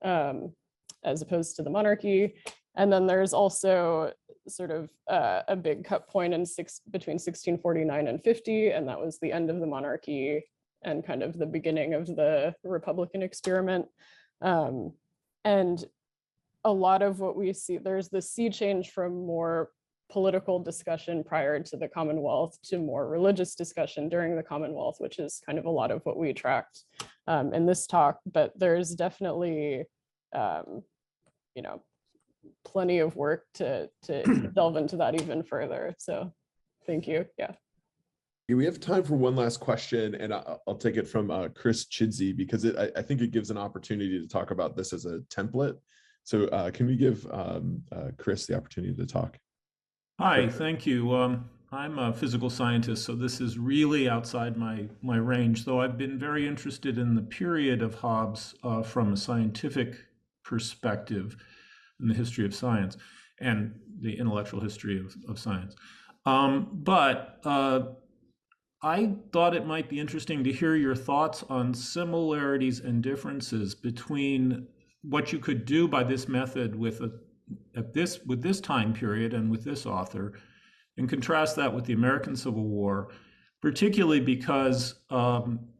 as opposed to the monarchy. And then there's also sort of a big cut point between 1649 and 50, and that was the end of the monarchy and kind of the beginning of the Republican experiment. And a lot of what we see, there's the sea change from more political discussion prior to the Commonwealth to more religious discussion during the Commonwealth, which is kind of a lot of what we tracked in this talk. But there's definitely, plenty of work to delve into that even further. So thank you. Yeah. We have time for one last question, and I'll take it from Chris Chidze, because I think it gives an opportunity to talk about this as a template. So can we give Chris the opportunity to talk? Hi, thank you. I'm a physical scientist, so this is really outside my range, though I've been very interested in the period of Hobbes from a scientific perspective in the history of science and the intellectual history of science. But I thought it might be interesting to hear your thoughts on similarities and differences between what you could do by this method with this time period and with this author, and contrast that with the American Civil War, particularly because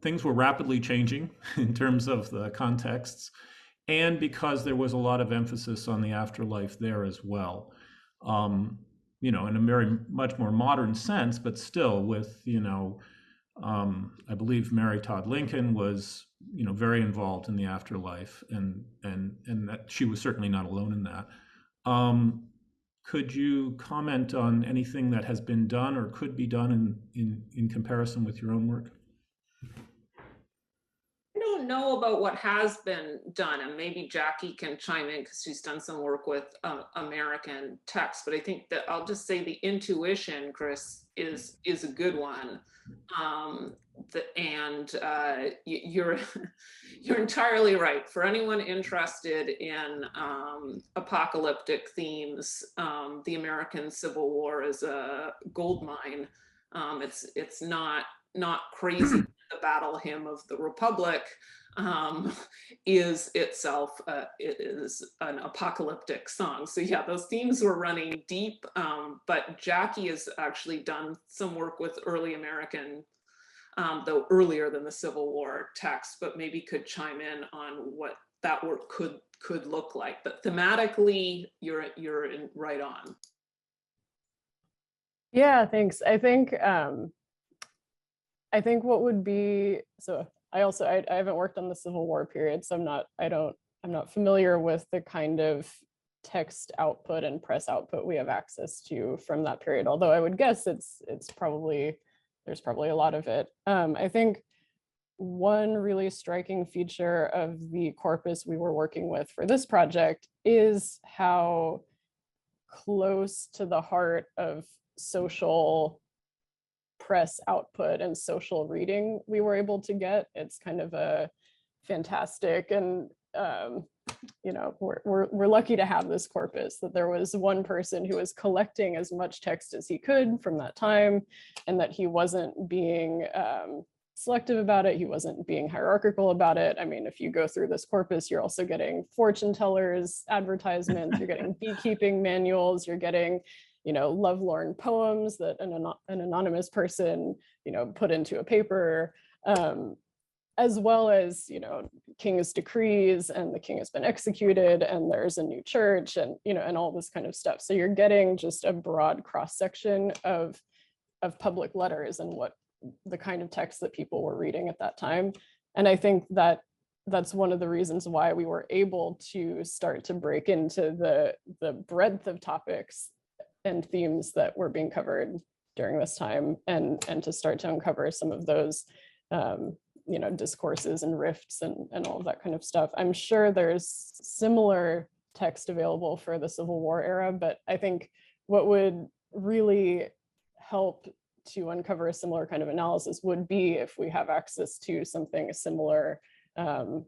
things were rapidly changing in terms of the contexts, and because there was a lot of emphasis on the afterlife there as well. In a very much more modern sense, but still with, I believe Mary Todd Lincoln was, very involved in the afterlife, and that she was certainly not alone in that. Could you comment on anything that has been done or could be done in comparison with your own work? I don't know about what has been done, and maybe Jackie can chime in because she's done some work with American texts, but I think that I'll just say the intuition, Chris, is a good one. You're entirely right. For anyone interested in apocalyptic themes, the American Civil War is a gold mine. It's not crazy. The battle hymn of the Republic is itself is an apocalyptic song. So yeah, those themes were running deep, but Jackie has actually done some work with early American, though earlier than the Civil War text, but maybe could chime in on what that work could look like. But thematically, you're right on. Yeah, thanks. I think what would be, so I haven't worked on the Civil War period, so I'm not familiar with the kind of text output and press output we have access to from that period, although I would guess there's probably a lot of it. I think one really striking feature of the corpus we were working with for this project is how close to the heart of social press output and social reading we were able to get. It's kind of a fantastic and we're lucky to have this corpus, that there was one person who was collecting as much text as he could from that time, and that he wasn't being selective about it. He wasn't being hierarchical about it. I mean, if you go through this corpus, you're also getting fortune tellers, advertisements, you're getting beekeeping manuals, you're getting, lovelorn poems that an anonymous person, put into a paper, as well as, king's decrees, and the king has been executed, and there's a new church, and, and all this kind of stuff. So you're getting just a broad cross section of public letters and what the kind of text that people were reading at that time. And I think that that's one of the reasons why we were able to start to break into the breadth of topics and themes that were being covered during this time, and to start to uncover some of those discourses and rifts and all of that kind of stuff. I'm sure there's similar text available for the Civil War era, but I think what would really help to uncover a similar kind of analysis would be if we have access to something similar, to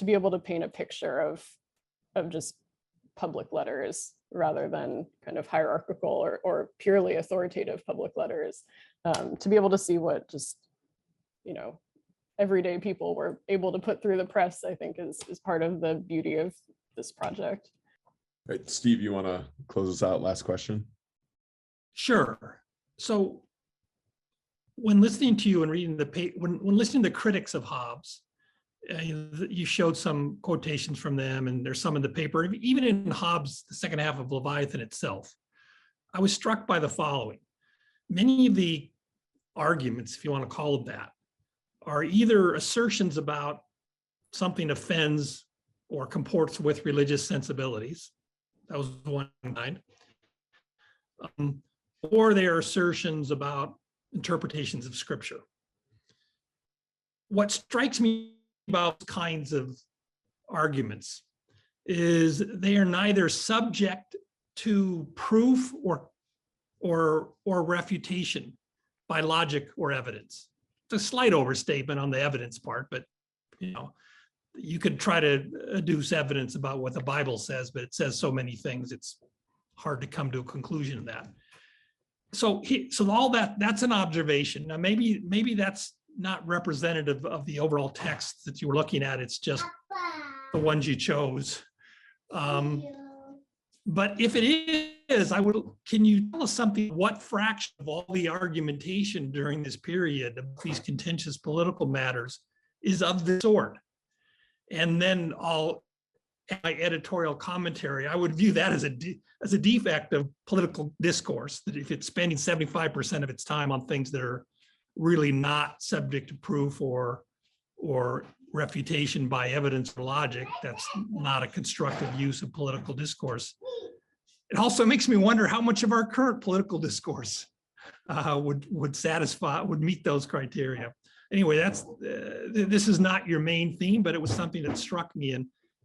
be able to paint a picture of just public letters rather than kind of hierarchical or purely authoritative public letters, to be able to see what just, everyday people were able to put through the press, I think is part of the beauty of this project. All right, Steve, you want to close us out? Last question. Sure. So when listening to you and reading the paper, when listening to the critics of Hobbes, you showed some quotations from them, and there's some in the paper, even in Hobbes, the second half of Leviathan itself. I was struck by the following. Many of the arguments, if you want to call them that, are either assertions about something offends or comports with religious sensibilities. That was one kind. Or they are assertions about interpretations of Scripture. What strikes me about kinds of arguments is they are neither subject to proof or refutation by logic or evidence. It's a slight overstatement on the evidence part, but you could try to adduce evidence about what the Bible says, but it says so many things, it's hard to come to a conclusion of that. So all that's an observation. Now, maybe that's not representative of the overall text that you were looking at. It's just the ones you chose. But if it is, can you tell us something, what fraction of all the argumentation during this period of these contentious political matters is of this sort? And then my editorial commentary, I would view that as a defect of political discourse, that if it's spending 75% of its time on things that are really not subject to proof or refutation by evidence or logic, that's not a constructive use of political discourse. It also makes me wonder how much of our current political discourse would meet those criteria. Anyway, this is not your main theme, but it was something that struck me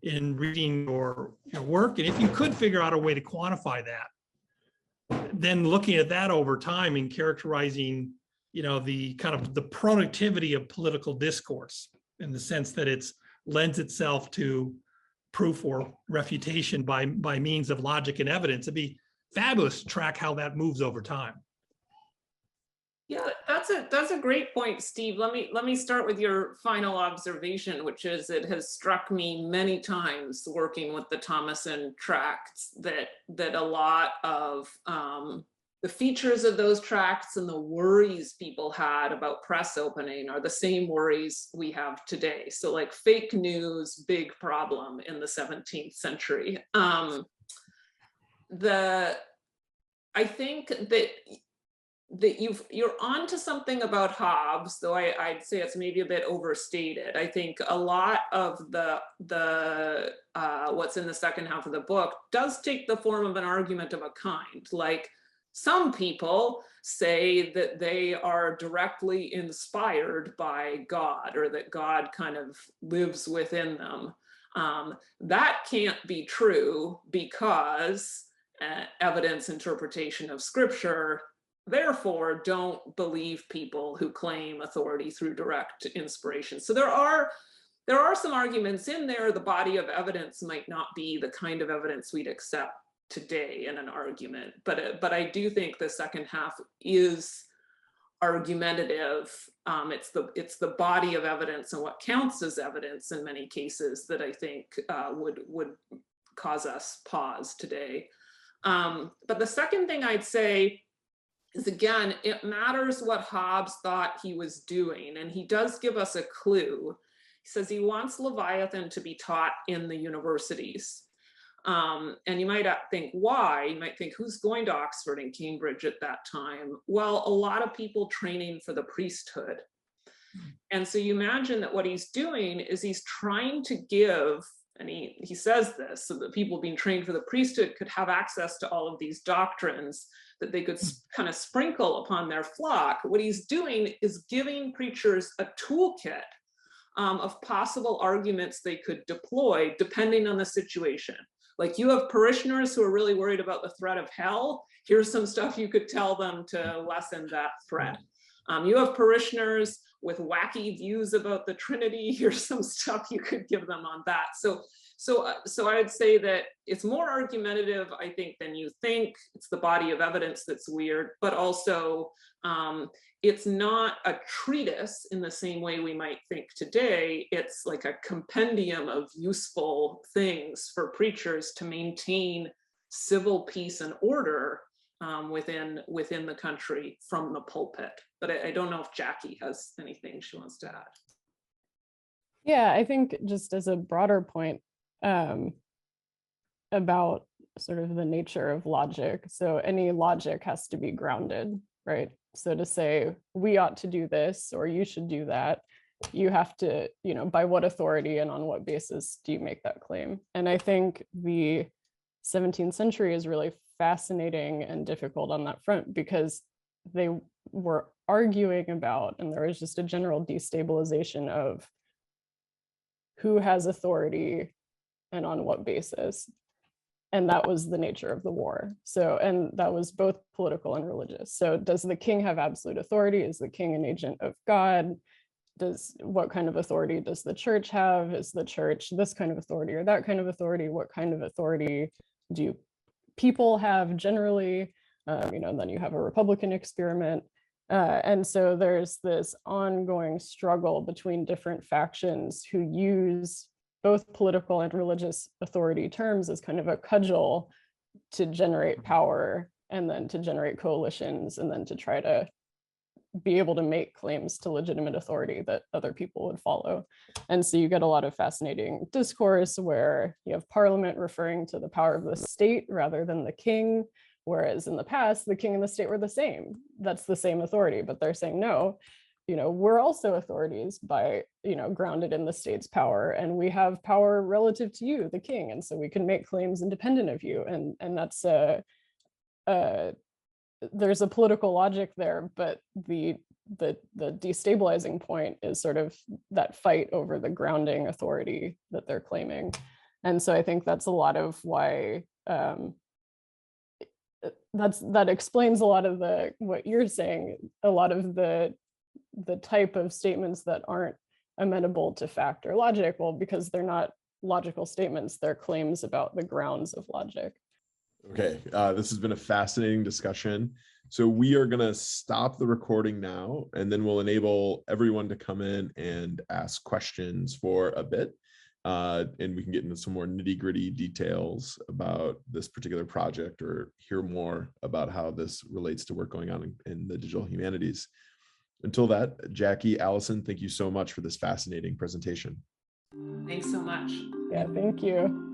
in reading your work. And if you could figure out a way to quantify that, then looking at that over time and characterizing, the kind of the productivity of political discourse in the sense that it lends itself to proof or refutation by means of logic and evidence, it'd be fabulous to track how that moves over time. Yeah, that's a great point, Steve. Let me start with your final observation, which is it has struck me many times working with the Thomason Tracts that a lot of the features of those tracts and the worries people had about press opening are the same worries we have today. So like fake news, big problem in the 17th century. I think that you're onto something about Hobbes, though I'd say it's maybe a bit overstated. I think a lot of the what's in the second half of the book does take the form of an argument of a kind. Like some people say that they are directly inspired by God, or that God kind of lives within them. That can't be true because evidence interpretation of Scripture. Therefore, don't believe people who claim authority through direct inspiration. So there are there are some arguments in there. The body of evidence might not be the kind of evidence we'd accept today in an argument, but I do think the second half is argumentative. It's the body of evidence and what counts as evidence in many cases that I think would cause us pause today. But the second thing I'd say is, again, it matters what Hobbes thought he was doing, and he does give us a clue. He says he wants Leviathan to be taught in the universities. And you might think, why? You might think, who's going to Oxford and Cambridge at that time? Well, a lot of people training for the priesthood. And so you imagine that what he's doing is he's trying to give, and he says this, so that people being trained for the priesthood could have access to all of these doctrines that they could kind of sprinkle upon their flock. What he's doing is giving preachers a toolkit of possible arguments they could deploy depending on the situation. Like, you have parishioners who are really worried about the threat of hell. Here's some stuff you could tell them to lessen that threat. You have parishioners with wacky views about the Trinity. Here's some stuff you could give them on that. So I'd say that it's more argumentative, I think, than you think. It's the body of evidence that's weird, but also it's not a treatise in the same way we might think today. It's like a compendium of useful things for preachers to maintain civil peace and order within the country from the pulpit. But I don't know if Jackie has anything she wants to add. Yeah, I think just as a broader point about sort of the nature of logic. So any logic has to be grounded, right? So to say, we ought to do this, or you should do that, you have to, by what authority and on what basis do you make that claim? And I think the 17th century is really fascinating and difficult on that front, because they were arguing about, and there was just a general destabilization of who has authority and on what basis. And that was the nature of the war. So, and that was both political and religious. So does the king have absolute authority? Is the king an agent of God? What kind of authority does the church have? Is the church this kind of authority or that kind of authority? What kind of authority do people have generally? And then you have a Republican experiment. And so there's this ongoing struggle between different factions who use both political and religious authority terms as kind of a cudgel to generate power, and then to generate coalitions, and then to try to be able to make claims to legitimate authority that other people would follow. And so you get a lot of fascinating discourse where you have Parliament referring to the power of the state rather than the king, whereas in the past, the king and the state were the same. That's the same authority, but they're saying, no, we're also authorities by, grounded in the state's power, and we have power relative to you, the king, and so we can make claims independent of you. And that's there's a political logic there, but the destabilizing point is sort of that fight over the grounding authority that they're claiming. And so I think that's a lot of why that explains a lot of what you're saying, a lot of the type of statements that aren't amenable to fact or logic. Well, because they're not logical statements, they're claims about the grounds of logic. Okay, this has been a fascinating discussion. So we are going to stop the recording now, and then we'll enable everyone to come in and ask questions for a bit. And we can get into some more nitty-gritty details about this particular project, or hear more about how this relates to work going on in the digital humanities. Until that, Jackie, Alison, thank you so much for this fascinating presentation. Thanks so much. Yeah, thank you.